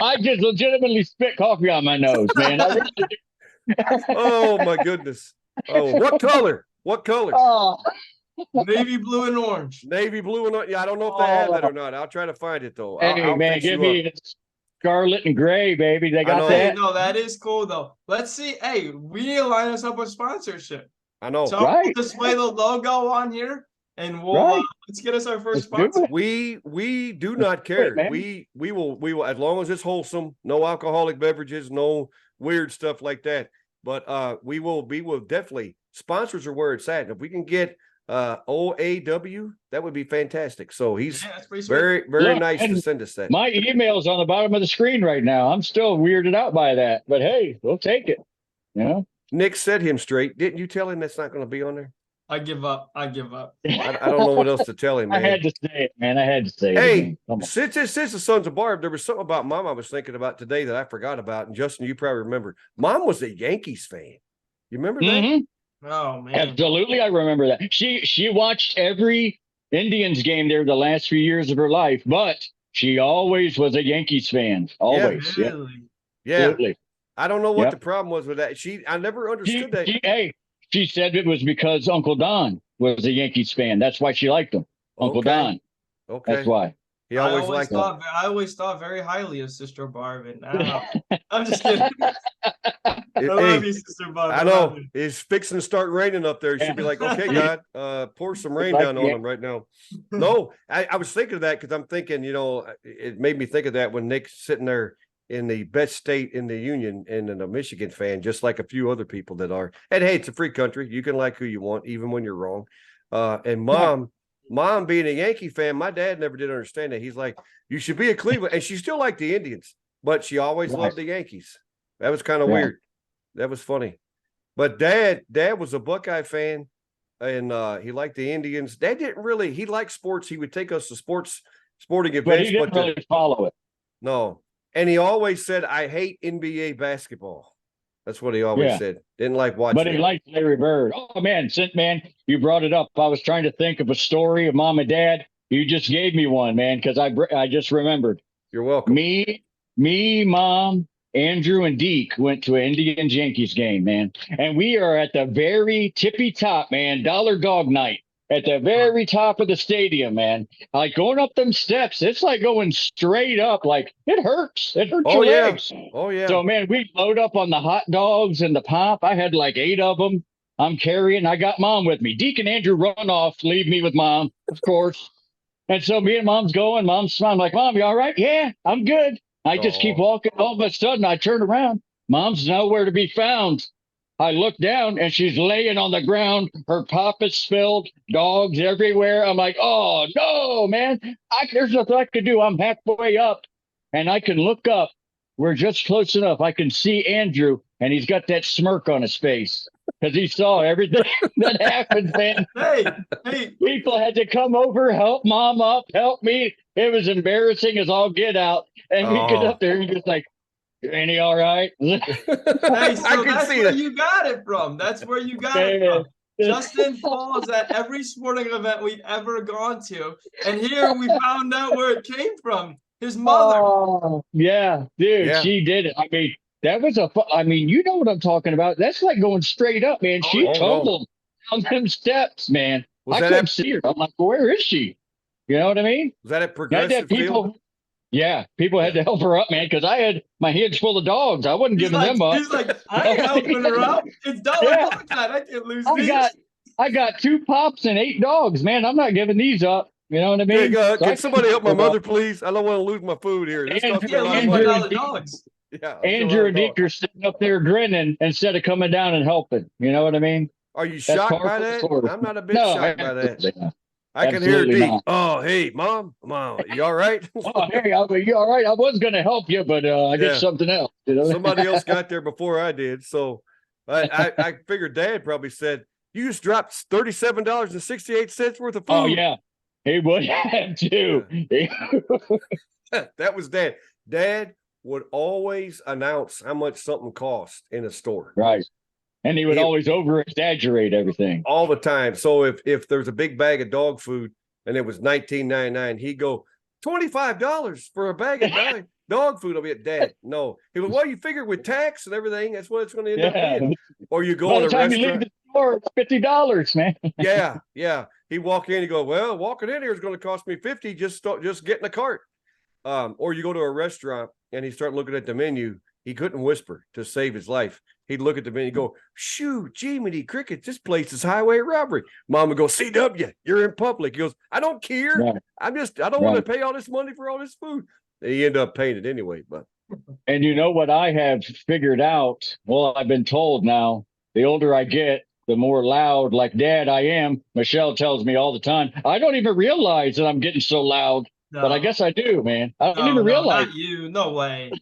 I just legitimately spit coffee on my nose, man. Oh, my goodness. Oh, what color? What color? Oh. Navy blue and orange. Navy blue and orange. Yeah, I don't know if they have that or not. I'll try to find it, though. Hey, man, give me scarlet and gray, baby. They got that. No, that is cool, though. Let's see. Hey, we need to line us up with sponsorship. I know. So we'll display the logo on here. and we'll Right. let's get us our first Let's do sponsor. it. We do not do it, care. man. We will as long as it's wholesome, no alcoholic beverages, no weird stuff like that. But we will definitely, sponsors are where it's at. And if we can get OAW, that would be fantastic. So he's Yeah, that's pretty sweet. very Look, nice to and send us that. my email's on the bottom of the screen right now. I'm still weirded out by that, but hey, we'll take it. You know, Nick set him straight. Didn't you tell him that's not going to be on there? I give up. I give up. I don't know what else to tell him, I man. had to say it, man. I had to say it. Hey, Again. Come on. since this is the Sons of Barb, there was something about Mom I was thinking about today that I forgot about. And Justin, you probably remember. Mom was a Yankees fan. You remember that? Mhm. Oh man. Absolutely, I remember that. She watched every Indians game there the last few years of her life, but she always was a Yankees fan. Always. Yeah, Really? Yeah. absolutely. I don't know what Yep. the problem was with that. I never understood that. She said it was because Uncle Don was a Yankees fan. That's why she liked him. Uncle Okay. Don. Okay. That's why. He always liked him. I always thought very highly of Sister Barb, and I'm just kidding. I love you, Sister Barb. I know it's fixing to start raining up there. You should be like, okay, Yeah. God, pour some rain Like, down on yeah. them right now. No, I was thinking of that because I'm thinking, it made me think of that when Nick's sitting there in the best state in the union and a Michigan fan, just like a few other people that are. And hey, it's a free country. You can like who you want, even when you're wrong. And mom being a Yankee fan, my dad never did understand that. He's like, you should be a Cleveland, and she still liked the Indians, but she always Right. loved the Yankees. That was kind of Yeah. weird. That was funny. But dad was a Buckeye fan, and he liked the Indians. Dad didn't really, he liked sports. He would take us to sporting events, But he didn't really follow it. no. And he always said, I hate NBA basketball. That's what he always Yeah. said. Didn't like watching But he it. liked Larry Bird. Oh man, you brought it up. I was trying to think of a story of Mom and Dad. You just gave me one, man, because I just remembered. You're welcome. Me, Mom, Andrew, and Deke went to an Indians Yankees game, man. And we are at the very tippy top, man. Dollar Dog Night at the very top of the stadium, man. Like going up them steps, it's like going straight up. Like it hurts. It hurts Oh, your yeah. legs. Oh, yeah. So, man, we load up on the hot dogs and the pop. I had like 8 of them. I'm carrying. I got Mom with me. Deke and Andrew run off, leave me with Mom, of course. And so me and Mom's going. Mom's smiling like, Mom, you all right? Yeah, I'm good. I just keep walking. All of a sudden, I turn around. Mom's nowhere to be found. I look down, and she's laying on the ground. Her pop is spilled. Dogs everywhere. I'm like, oh, no, man. There's nothing I can do. I'm halfway up, and I can look up. We're just close enough. I can see Andrew, and he's got that smirk on his face because he saw everything that happened, man. Hey. People had to come over, help Mom up, help me. It was embarrassing as all get out. And we get up there and just like, ain't he all right? Hey, so that's where you got it from. That's where you got it from. Justin falls at every sporting event we've ever gone to. And here we found out where it came from. His mother. Oh, yeah, dude, Yeah. she did it. I mean, that was you know what I'm talking about. That's like going straight up, man. She tumbled down them steps, man. I couldn't see her. I'm like, where is she? You know what I mean? Was that at Progressive Field? Yeah, people had to help her up, man, because I had my hands full of dogs. I wasn't giving them up. He's like, I ain't helping her up. It's Dollar Dog Night. I can't lose these. I got 2 pops and 8 dogs, man. I'm not giving these up. You know what I mean? Can somebody help my mother, please? I don't want to lose my food here. This costs me a lot of money. Yeah, Andrew and Deke are sitting up there grinning instead of coming down and helping. You know what I mean? Are you shocked by that? I'm not a bit shocked by that. I can hear Deke. Oh, hey, Mom, you all right? Oh, hey, you all right? I was going to help you, but I did something else. You know? Somebody else got there before I did. So I figured Dad probably said, you just dropped $37.68 worth of food. Oh, yeah. He would have too. That was Dad. Dad would always announce how much something cost in a store. Right. And he would always over exaggerate everything. All the time. So if there's a big bag of dog food and it was $19.99, he'd go, $25 for a bag of dog food. I'll be at Dad. No. He goes, well, you figure with tax and everything, that's what it's going to end up being. Or you go By to the a time restaurant. you leave the store, it's $50, man. Yeah. He walk in, he go, well, walking in here is going to cost me $50 just getting a cart. Or you go to a restaurant and he start looking at the menu. He couldn't whisper to save his life. He'd look at the video and go, "Shoo, Jiminy Cricket, this place is highway robbery." Mom would go, "CW, you're in public." He goes, "I don't care. Right. I don't want to pay all this money for all this food." And he ended up paying it anyway. But And you know what I have figured out? Well, I've been told now, the older I get, the more loud like dad I am. Michelle tells me all the time. I don't even realize that I'm getting so loud, but I guess I do, man. I don't even realize. Not you. No way.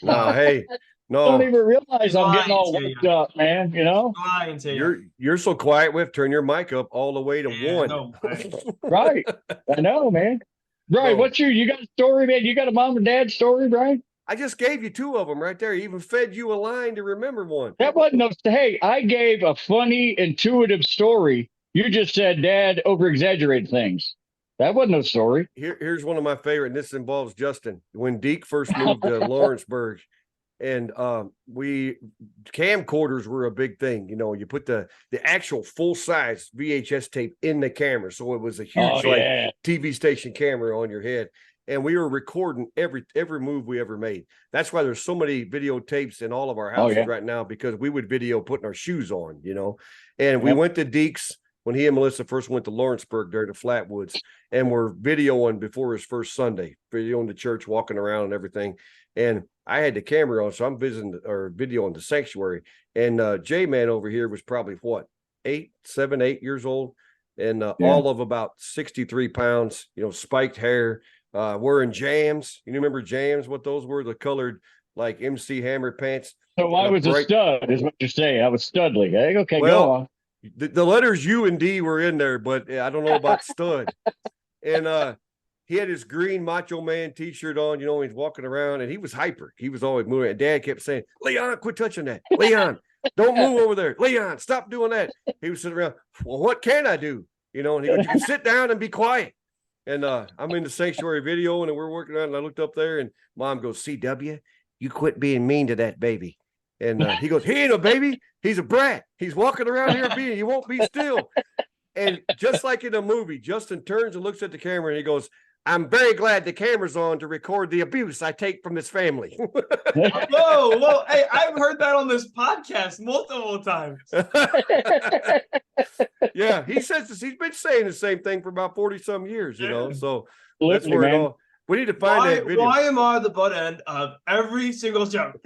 no, hey, I no, don't even realize He's I'm getting lying all to worked you. up, man. You know? Lying to you. you're so quiet. We have to turn your mic up all the way to Yeah, 1. no way. Right. I know, man. Brian, No. what's you got a story, man? You got a mom and dad story, Brian? I just gave you 2 of them right there. He even fed you a line to remember one. That wasn't no. Hey, I gave a funny, intuitive story. You just said dad over exaggerated things. That wasn't no story. Here's one of my favorite, and this involves Justin. When Deke first moved to Lawrenceburg, and we camcorders were a big thing. You know, you put the actual full size VHS tape in the camera, so it was a huge TV station camera on your head. And we were recording every move we ever made. That's why there's so many videotapes in all of our houses right now, because we would video putting our shoes on, you know. And we went to Deke's when he and Melissa first went to Lawrenceburg there to Flatwoods, and we're videoing before his first Sunday, videoing the church, walking around and everything. And I had the camera on, so I'm videoing the sanctuary. And J-Man over here was probably what, 8 years old, and all of about 63 pounds, you know, spiked hair. Wearing jams. You remember jams? What those were? The colored like MC Hammer pants. So I was a stud, is what you're saying. I was studly. Okay, well, go on. The letters U and D were in there, but I don't know about stud. And he had his green Macho Man T-shirt on. You know, he's walking around, and he was hyper. He was always moving. And Dad kept saying, "Leon, quit touching that. Leon, don't move over there. Leon, stop doing that." He was sitting around. "Well, what can I do?" You know, and he goes, "You can sit down and be quiet." And I'm in the sanctuary video, and we're working on it, and I looked up there, and Mom goes, "CW, you quit being mean to that baby." And he goes, "He ain't a baby. He's a brat. He's walking around here being, he won't be still." And just like in a movie, Justin turns and looks at the camera, and he goes, "I'm very glad the camera's on to record the abuse I take from this family." Whoa. Hey, I've heard that on this podcast multiple times. Yeah, he says this. He's been saying the same thing for about 40 some years, you know. So that's Literally, where it man. all. We need to find that video. Why am I the butt end of every single joke?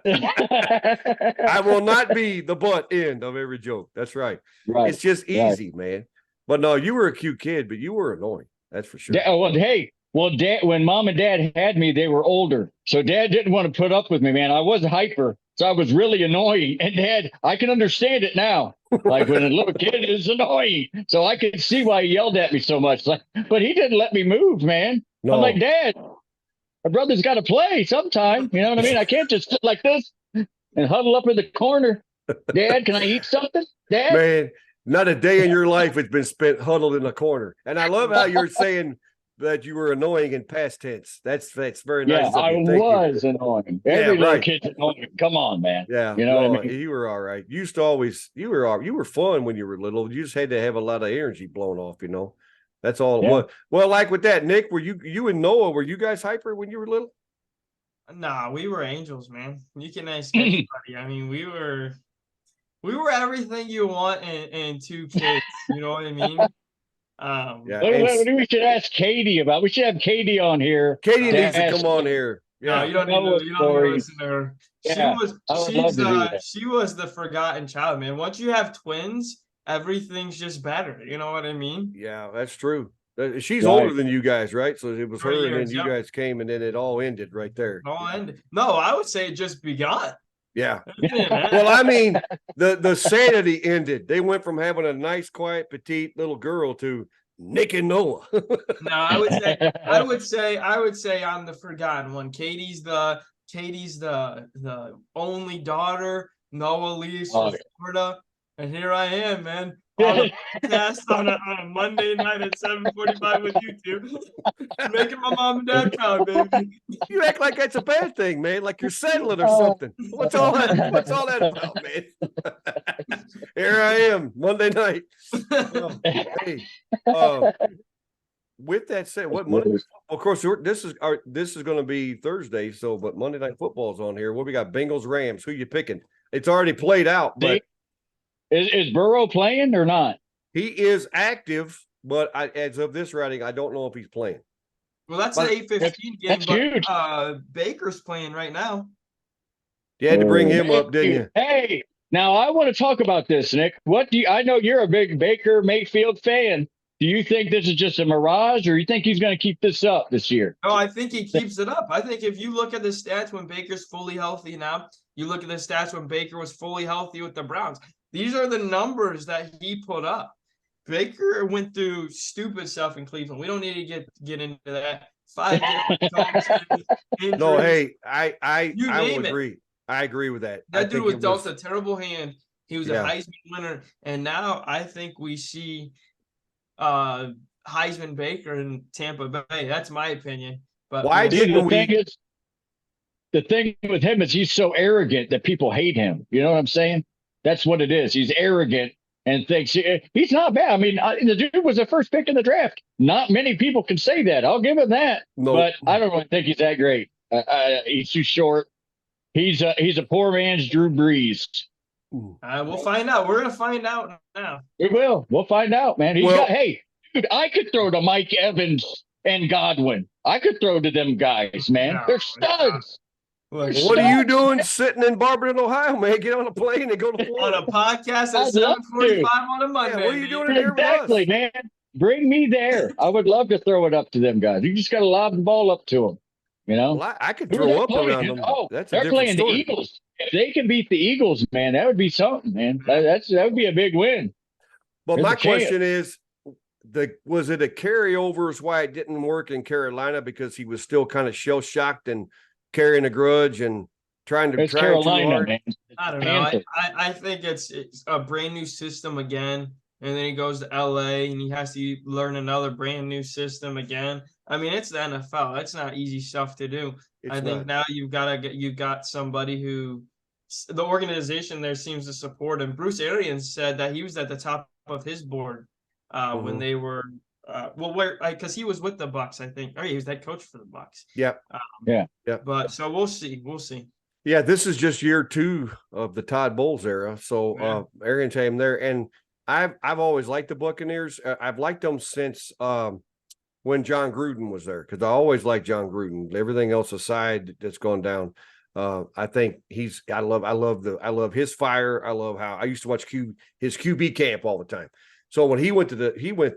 I will not be the butt end of every joke. That's right. Right. It's just easy, man. But no, you were a cute kid, but you were annoying. That's for sure. Dad, when Mom and Dad had me, they were older. So Dad didn't want to put up with me, man. I was hyper. So I was really annoying. And Dad, I can understand it now. Like when a little kid is annoying. So I could see why he yelled at me so much. Like, but he didn't let me move, man. No. I'm like, "Dad, my brother's got to play sometime." You know what I mean? I can't just sit like this and huddle up in the corner. "Dad, can I eat something? Dad?" Man, not a day in your life has been spent huddled in a corner. And I love how you're saying that you were annoying in past tense. That's very nice. Yeah, I was annoying. Every little kid's annoying. Come on, man. Yeah, you know what I mean? You were all right. You used to always you were fun when you were little. You just had to have a lot of energy blown off, you know. That's all it was. Well, like with that, Nick, were you and Noah, were you guys hyper when you were little? Nah, we were angels, man. You can ask anybody. I mean, we were everything you want in 2 kids. You know what I mean? What we should ask Katie about. We should have Katie on here. Katie needs to come on here. Yeah, you don't need to listen to her. Yeah, She was the forgotten child, man. Once you have twins, everything's just better. You know what I mean? Yeah, that's true. She's older than you guys, right? So it was her, and then you guys came, and then it all ended right there. All ended. No, I would say it just begun. Yeah. Well, I mean, the sanity ended. They went from having a nice, quiet, petite little girl to Nick and Noah. No, I would say I'm the forgotten one. Katie's the only daughter. Noah leaves for Florida, and here I am, man. On a podcast on a Monday night at 7:45 with you two, making my mom and dad proud, baby. You act like that's a bad thing, man. Like you're settling or something. What's all that? What's all that about, man? Here I am, Monday night. Hey, with that said, what Monday? Of course, this is going to be Thursday. So, but Monday Night Football's on here. What we got? Bengals, Rams. Who you picking? It's already played out, but Is Burrow playing or not? he is active. But as of this writing, I don't know if he's playing. Well, that's But an 8:15 game, that's but huge. Baker's playing right now. You had to bring him up, didn't you? Hey, now I want to talk about this, Nick. I know you're a big Baker Mayfield fan. Do you think this is just a mirage, or you think he's going to keep this up this year? No, I think he keeps it up. I think if you look at the stats when Baker's fully healthy now, you look at the stats when Baker was fully healthy with the Browns. These are the numbers that he put up. Baker went through stupid stuff in Cleveland. We don't need to get into that. 5 different injuries. No, hey, I You will name it. agree. I agree with that. I That dude think was it dealt a terrible hand. He was Yeah. a Heisman winner, and now I think we see Heisman Baker in Tampa Bay. That's my opinion. But Why See, didn't we? the thing with him is he's so arrogant that people hate him. You know what I'm saying? That's what it is. He's arrogant and thinks he's not bad. I mean, the dude was the first pick in the draft. Not many people can say that. I'll give him that. No. But I don't really think he's that great. He's too short. He's a poor man's Drew Brees. we'll find out. We're gonna find out now. We will. We'll find out, man. Hey, dude, I could throw to Mike Evans and Godwin. I could throw to them guys, man. They're studs. Look, What are you doing sitting in Barb, Ohio, man? Get on a plane and go to on Florida. a podcast at I'd love 7:45 to. on a Monday? Yeah, what are you doing man? here with us? Exactly, man. Bring me there. I would love to throw it up to them guys. You just got to lob the ball up to them. You know, Well, I could Who are throw they up playing? around them. Oh, That's a they're different playing story. the Eagles. If they can beat the Eagles, man, that would be something, man. That would be a big win. But There's my a chance. question is, was it a carryover is why it didn't work in Carolina because he was still kind of shell shocked and carrying a grudge and trying It's too Carolina, hard? man. I don't know. Panthers. I think it's a brand new system again, and then he goes to LA and he has to learn another brand new system again. I mean, it's the NFL. It's not easy stuff to do. I think now you've got somebody who the organization there seems to support him. Bruce Arians said that he was at the top of his board when they were because he was with the Bucks, I think. Oh, he was head coach for the Bucks. Yeah. Yeah. But so we'll see. We'll see. Yeah, this is just year 2 of the Todd Bowles era. So Arians had him there, and I've always liked the Buccaneers. I've liked them since when John Gruden was there, because I always liked John Gruden. Everything else aside that's gone down, I think I love his fire. I love how I used to watch his QB camp all the time. So when he went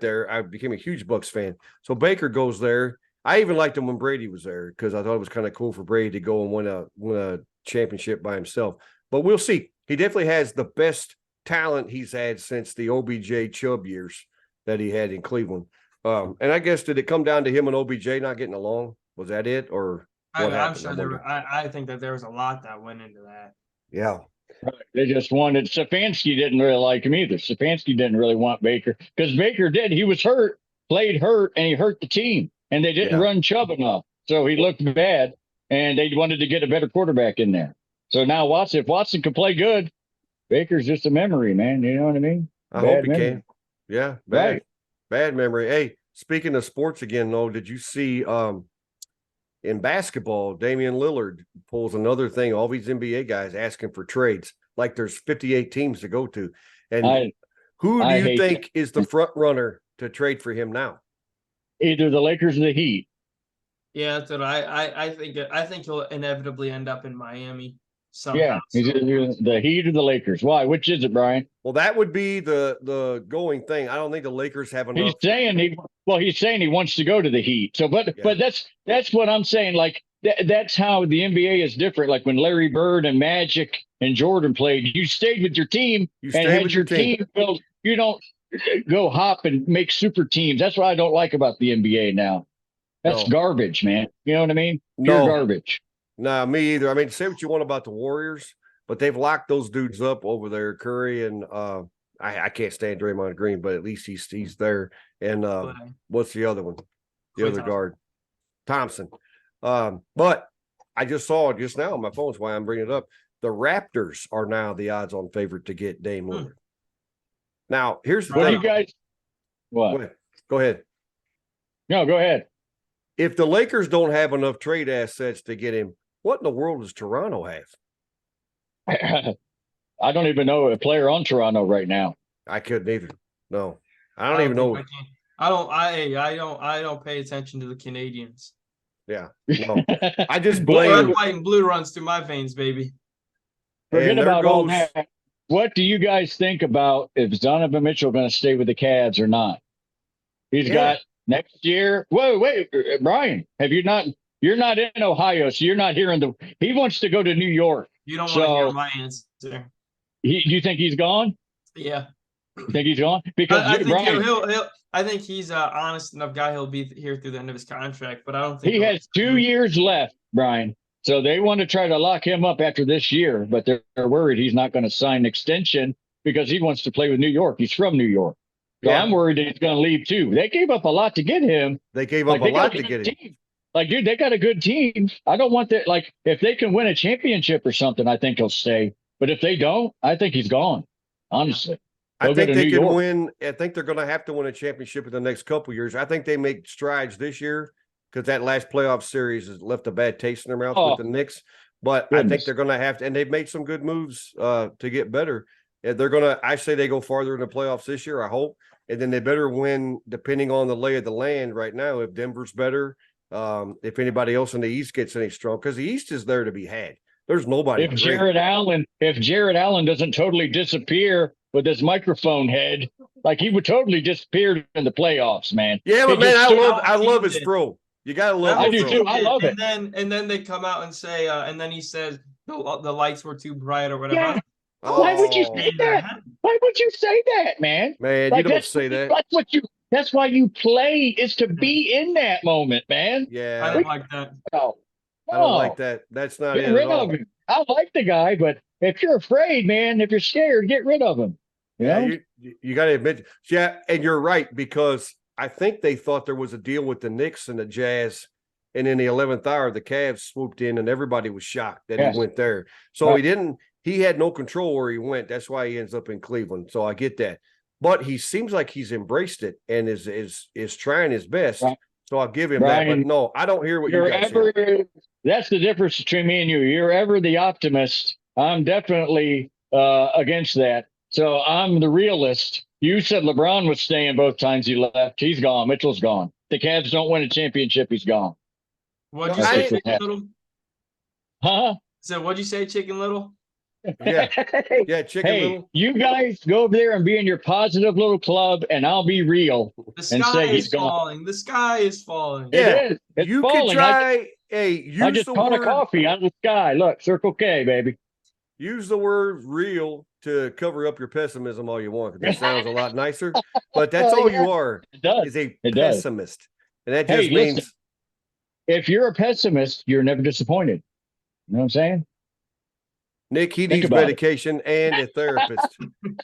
there, I became a huge Bucs fan. So Baker goes there. I even liked him when Brady was there because I thought it was kind of cool for Brady to go and win a championship by himself. But we'll see. He definitely has the best talent he's had since the OBJ Chubb years that he had in Cleveland. And I guess, did it come down to him and OBJ not getting along? Was that it, or what happened? I'm sure I think that there was a lot that went into that. Yeah. They just wanted Stefanski didn't really like him either. Stefanski didn't really want Baker because Baker did. He was hurt, played hurt, and he hurt the team. And they didn't run Chubb enough. So he looked bad, and they wanted to get a better quarterback in there. So now if Watson can play good, Baker's just a memory, man. You know what I mean? I hope he can. Yeah, bad memory. Hey, speaking of sports again, though, did you see in basketball, Damian Lillard pulls another thing, all these NBA guys asking for trades, like there's 58 teams to go to. And who do you think is the front runner to trade for him now? Either the Lakers or the Heat. Yeah, that's what I think. I think he'll inevitably end up in Miami somehow. Yeah, he's either the Heat or the Lakers. Why? Which is it, Brian? Well, that would be the going thing. I don't think the Lakers have enough. He's saying he wants to go to the Heat. So, but that's what I'm saying. Like that's how the NBA is different. Like when Larry Bird and Magic and Jordan played, you stayed with your team and had your team build. You don't go hop and make super teams. That's what I don't like about the NBA now. That's garbage, man. You know what I mean? Pure garbage. No, me either. I mean, say what you want about the Warriors, but they've locked those dudes up over there, Curry and I can't stand Draymond Green, but at least he's there. And what's the other one? The other guard, Thompson. But I just saw it just now on my phone. That's why I'm bringing it up. The Raptors are now the odds-on favorite to get Dame Lillard. Now, here's the What thing. do you guys? What? Go ahead. No, go ahead. If the Lakers don't have enough trade assets to get him, what in the world does Toronto have? I don't even know a player on Toronto right now. I couldn't either. No, I don't I even think know. I can. I don't pay attention to the Canadians. Yeah, no, I just Well, Red, blame. white, and blue runs through my veins, baby. Forget And there about all goes. that. What do you guys think about if Donovan Mitchell going to stay with the Cavs or not? He's Yeah. got next year. Wait, Brian, have you not? You're not in Ohio, so you're not hearing the. He wants to go to New York. You don't want to hear So my answer. you think he's gone? Yeah, You think he's gone? Because I think Brian, he'll. I think he's an honest enough guy. He'll be here through the end of his contract, but I don't think he has 2 years left, Brian. So they want to try to lock him up after this year, but they're worried he's not going to sign an extension because he wants to play with New York. He's from New York. So Yeah. I'm worried that he's going to leave too. They gave up a lot to get him. They gave up a they got lot to good get him. team. Like, dude, they got a good team. I don't want that. Like, if they can win a championship or something, I think he'll stay. But if they don't, I think he's gone. Honestly, I He'll go think to they New can York. win. I think they're going to have to win a championship in the next couple years. I think they make strides this year because that last playoff series has left a bad taste in their mouth Oh, with the Knicks. But I think goodness. they're going to have to, and they've made some good moves to get better. And they're going to. I say they go farther in the playoffs this year. I hope, and then they better win depending on the lay of the land right now. If Denver's better, if anybody else in the East gets any strong, because the East is there to be had. There's nobody. If great. Jared Allen doesn't totally disappear with his microphone head, like he would totally disappear in the playoffs, man. Yeah, He but man, just I stood love out. I love his did. throw. You gotta love That I his do throw. too. I love it. And then they come out and say, and then he says the lights were too bright or whatever. Yeah. Oh, Why would you say that? Why would you say that, man? man, Like, you don't that's say that. That's what you. That's why you play is to be in that moment, man. I Yeah, don't like that. No, I don't no. like that. That's not Get it at rid all. of him. I like the guy, but if you're afraid, man, if you're scared, get rid of him. You Yeah, know? you got to admit, yeah, and you're right because I think they thought there was a deal with the Knicks and the Jazz, and in the 11th hour, the Cavs swooped in, and everybody was shocked that Yes. he went there. So Right. he didn't. He had no control where he went. That's why he ends up in Cleveland. So I get that, but he seems like he's embraced it and is trying his best. Right. So I'll give him that. Brian, But no, I don't hear what you You're guys hear. ever. That's the difference between me and you. You're ever the optimist. I'm definitely against that. So I'm the realist. You said LeBron was staying both times he left. He's gone. Mitchell's gone. The Cavs don't win a championship. He's gone. What'd you No, say, I- Chicken Little? Huh? So what'd you say, Chicken Little? Yeah, yeah, Chicken Hey, Little. you guys go over there and be in your positive little club, and I'll be real. The And sky say he's is gone. falling. The sky is falling. Yeah, It is. It's you falling. could try. Hey, I use just the caught a word. coffee out of the sky. Look, Circle K, baby. Use the word real to cover up your pessimism all you want, because that sounds a lot nicer. But that's all Yeah. you are, It does. is a It does. pessimist. And that Hey, just means listen. If you're a pessimist, you're never disappointed. You know what I'm saying? Nick, he Think needs about it. medication and a therapist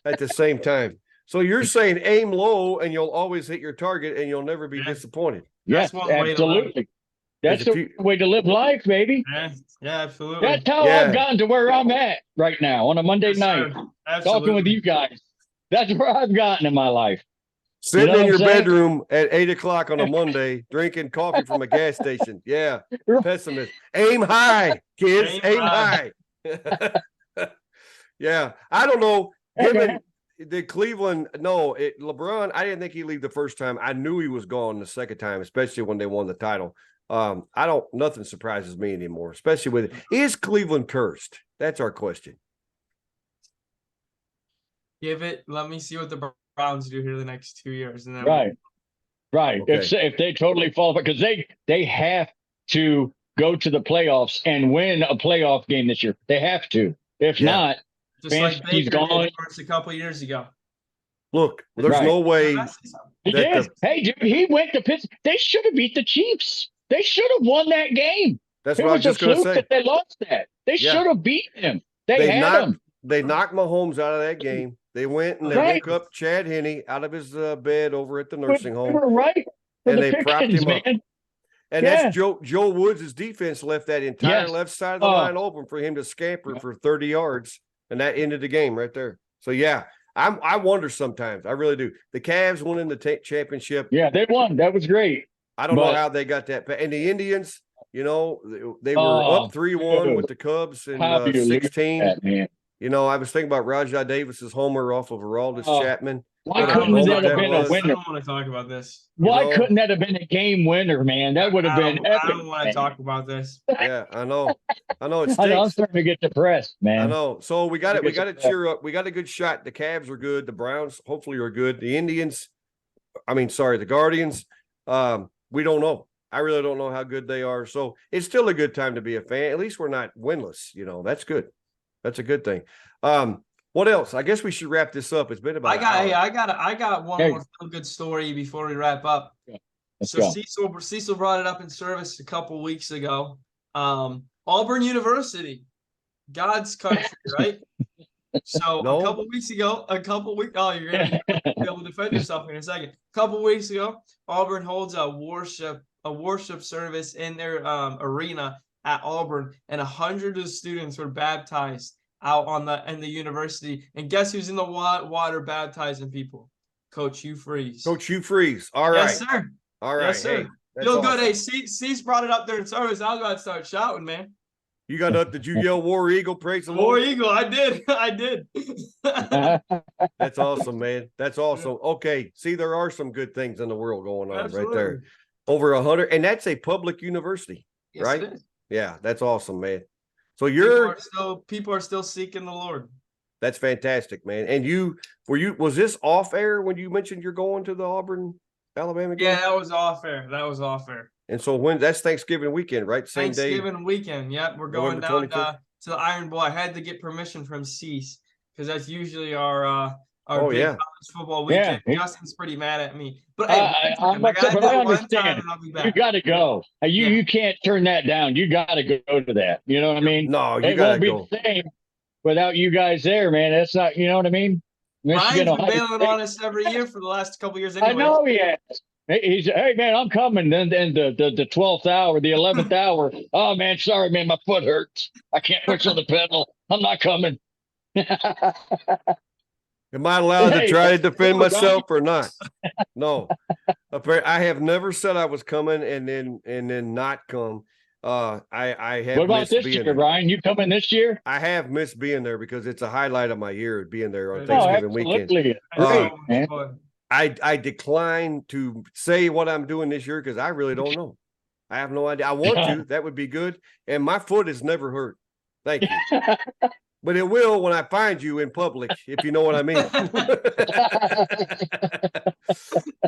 at the same time. So you're saying aim low and you'll always hit your target and you'll never be Yeah. disappointed. That's Yes, one way to live. absolutely. That's There's the a few- way to live life, baby. Yeah, absolutely. That's how Yeah. I've gotten to where I'm at right now on a Monday Yes, night, sir. talking with you guys. That's where I've gotten in my life. Sitting know in what your I'm saying? bedroom at 8 o'clock on a Monday, drinking coffee from a gas station. Yeah, pessimist. Aim high, kids. Aim Aim high. Yeah, I don't know. Given the Cleveland, LeBron, I didn't think he'd leave the first time. I knew he was gone the second time, especially when they won the title. Nothing surprises me anymore, especially with is Cleveland cursed? That's our question. Let me see what the Browns do here the next 2 years. And then Right. Okay. If they totally fall, because they have to go to the playoffs and win a playoff game this year. They have to. If Yeah. not, just Vance, like he's Baker gone. did for us a couple years ago. Look, there's Right. no way. he that did. Hey, dude, he went to Pittsburgh. They should have beat the Chiefs. They should have won that game. That's It what I was was just a going to fluke say. that they lost that. They Yeah. should have beaten him. They had knocked, him. They knocked Mahomes out of that game. They went and they Right. woke up Chad Henne out of his bed over at the They nursing home, were right for and the they propped Pickens, him up. man. And Yeah. that's Joe Woods' defense left that entire Yes. left side of the Oh. line open for him to scamper for 30 yards, and that ended the game right there. So yeah, I wonder sometimes. I really do. The Cavs winning the championship. Yeah, they won. That was great. I don't know but- how they got that. And the Indians, they were Oh, up 3-1 with the Cubs in How do you lose 16. that, man? You know, I was thinking about Rajai Davis's homer off of Aroldis Oh, Chapman. why What a couldn't moment that have that been a was. I winner? don't want to talk about this. Why know? couldn't that have been a game winner, man? That would have been I epic. don't want to man. talk about this. Yeah, I know. I know it I know, I'm stinks. starting to get depressed, man. I know. So we got it. We got to Get cheer up. We got a good shot. The Cavs are good. The Browns hopefully are good. The Indians, the Guardians. We don't know. I really don't know how good they are. So it's still a good time to be a fan. At least we're not winless. You know, that's good. That's a good thing. What else? I guess we should wrap this up. It's been about. I got one more good story before we wrap up. Let's So go. Cecil brought it up in service a couple weeks ago. Auburn University, God's country, right? So No. a couple weeks, oh, you're gonna be able to defend yourself in a second. A couple weeks ago, Auburn holds a worship service in their arena at Auburn, and 100 of the students were baptized out in the university. And guess who's in the water baptizing people? Coach Hugh Freeze. Coach Hugh Freeze. All right. Yes, sir. All right. Yes, sir. Hey, that's Feel awesome. good. Hey, Cease brought it up there in service. I'll go ahead and start shouting, man. You got up? Did you yell War Eagle? Praise the War Lord. Eagle. I did. I did. That's awesome, man. That's awesome. Okay. See, there are some good things in the world going on right there. Over 100. And that's a public university, Yes, right? it is. Yeah, that's awesome, man. So people are still seeking the Lord. That's fantastic, man. And was this off air when you mentioned you're going to the Auburn, Alabama game? Yeah, that was off air. And so that's Thanksgiving weekend, right? Same Thanksgiving weekend. Yep. We're going November down 25th? to the Iron Bowl. I had to get permission from Cease because that's usually our Oh, big yeah. college football weekend. Yeah. Justin's pretty mad at me. But hey, I understand. You got to go. You can't turn that down. You got to go to that. You know what I mean? No, you It got to won't be go. the same without you guys there, man. That's not, you know what I mean? Ryan's Ohio been bailing State. on us every year for the last couple years anyway. I know he has. He's, hey, man, I'm coming. Then the 12th hour, the 11th hour. Oh, man, sorry, man, my foot hurts. I can't push on the pedal. I'm not coming. Am I allowed to Hey, try to defend that's cool, myself or not? No. I have never said I was coming and then not come. I have What about missed this being year, there. Ryan? You coming this year? I have missed being there because it's a highlight of my year being there on Oh, Thanksgiving weekend. Absolutely. Uh, Great, man. I decline to say what I'm doing this year because I really don't know. I have no idea. I want to. That would be good. And my foot has never hurt. Thank you. But it will when I find you in public, if you know what I mean.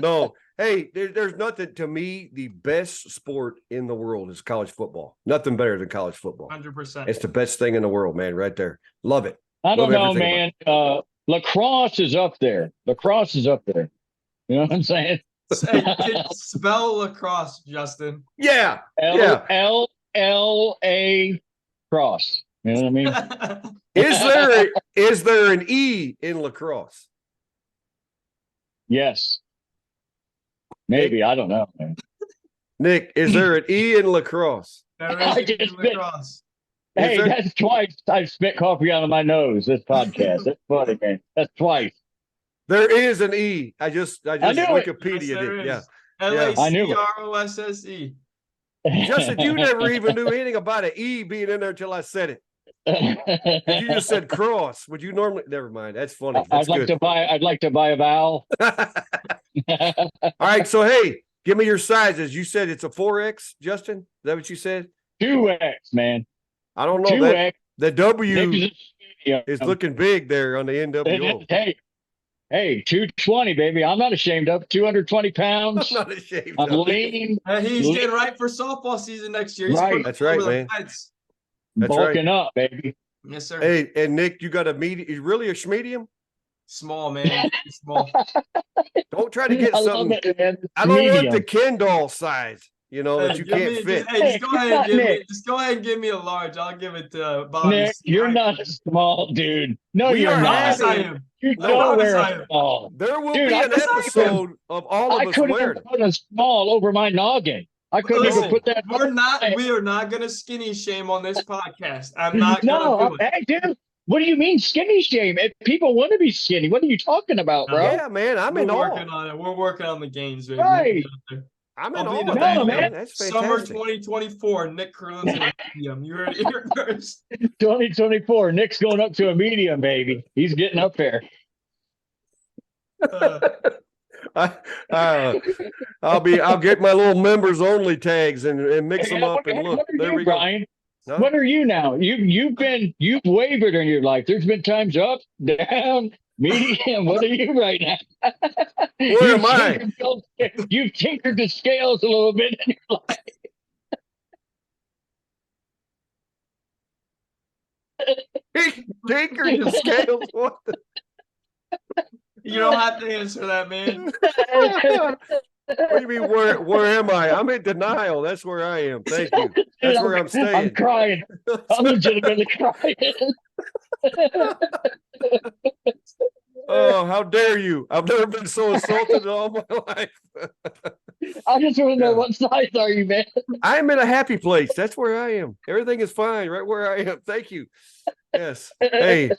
No. Hey, there's nothing to me. The best sport in the world is college football. Nothing better than college football. 100%. It's the best thing in the world, man, right there. Love it. I don't Love know, everything man. Lacrosse is up there. Lacrosse is up there. You know what I'm saying? Spell lacrosse, Justin. Yeah. L-A cross. You know what I mean? Is there an E in lacrosse? Yes. Maybe. I don't know, man. Nick, is there an E in lacrosse? There I is just lacrosse. Hey, there? that's twice I've spit coffee out of my nose this podcast. That's funny, man. That's twice. There is an E. I just knew it. Wikipedia'd Yes, there it. Yeah. is. I knew it. LACROSSE. Justin, you never even knew anything about an E being in there until I said it. And you just said cross. Would you normally? Never mind. That's funny. That's I'd like to buy a vowel. All right. So hey, give me your sizes. You said it's a 4X, Justin. Is that what you said? 2X, man. I don't know. 2X. The W Nick is looking big there on the NWO. Hey, 220, baby. I'm not ashamed of 220 pounds. I'm not ashamed. I'm lean. He's getting right for softball season next year. He's Right. That's right, man. That's Bulking up, baby. Yes, sir. Hey, and Nick, you got a medium? You really a schmedium? Small, man. Small. Don't try to get I something. love it, man. I don't want Medium. the Ken doll size. You know that you can't fit. Just go ahead and Nick. go ahead and give me a large. I'll give it to Bob. Nick, you're not a small dude. No, We you're are not. Yes, I am. You No, don't yes, wear I a am. small. There will Dude, be I an couldn't episode of all I of us couldn't wearing even it. put a small over my noggin. I couldn't Listen, even put that. we are not gonna skinny shame on this podcast. I'm not No, gonna do it. hey, dude. What do you mean skinny shame? If people want to be skinny, what are you talking about, bro? Yeah, man, I'm in We're awe. working on it. We're working on the gains, baby. Right. I'm in I'll be all in of the that, No, man. man. That's Summer fantastic. 2024. Nick Curlin's in a medium. You heard it here first. 2024. Nick's going up to a medium, baby. He's getting up there. Uh, I'll get my little members only tags and mix them up and look. What are There you, we go. Brian? Huh? What are you now? You've wavered in your life. There's been times up, down, medium. What are you right now? Where am I? You've tinkered the scales a little bit in your life. Tinker the scales. What the? you don't have to answer that, man. What do you mean? Where am I? I'm in denial. That's where I am. Thank you. That's where I'm I'm staying. crying. I'm legitimately crying. Oh, how dare you? I've never been so insulted in all my life. I just want to know Yeah. what size are you, man? I'm in a happy place. That's where I am. Everything is fine right where I am. Thank you. Yes. Hey,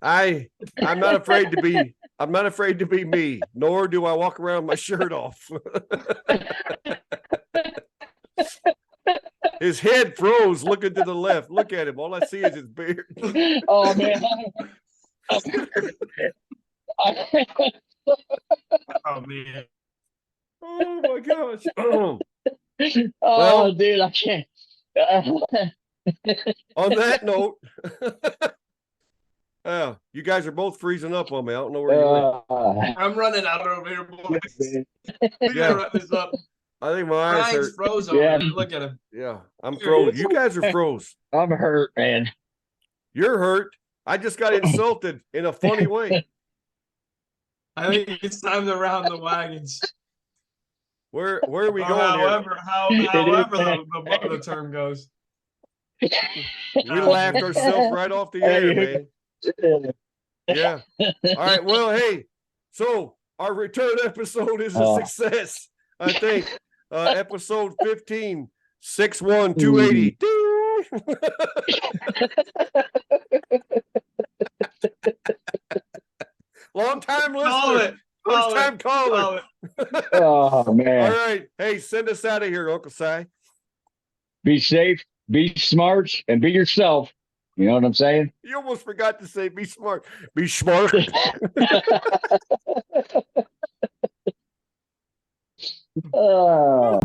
I'm not afraid to be me, nor do I walk around with my shirt off. His head froze looking to the left. Look at him. All I see is his beard. Oh man. Oh man. Oh my gosh. Oh, Well- dude, I can't. On that note, you guys are both freezing up on me. I don't know where you went. I'm running out over here, boys. We Yeah. gotta wrap this up. I think my eyes Brian's hurt. froze over Yeah. there. Look at him. Yeah, I'm froze. You guys are froze. I'm hurt, man. You're hurt. I just got insulted in a funny way. I think it's time to round the wagons. Where are we Or going here? however the term goes. We laughed ourselves right off the air, man. Yeah. All right. Well, hey, so our return episode is a success, I think. Episode 15, 61280. Long time Call listener. it. First time caller. Call it. Oh All man. right. Hey, send us out of here, Uncle Si. Be safe, be smart, and be yourself. You know what I'm saying? You almost forgot to say be smart. Be smart. Oh.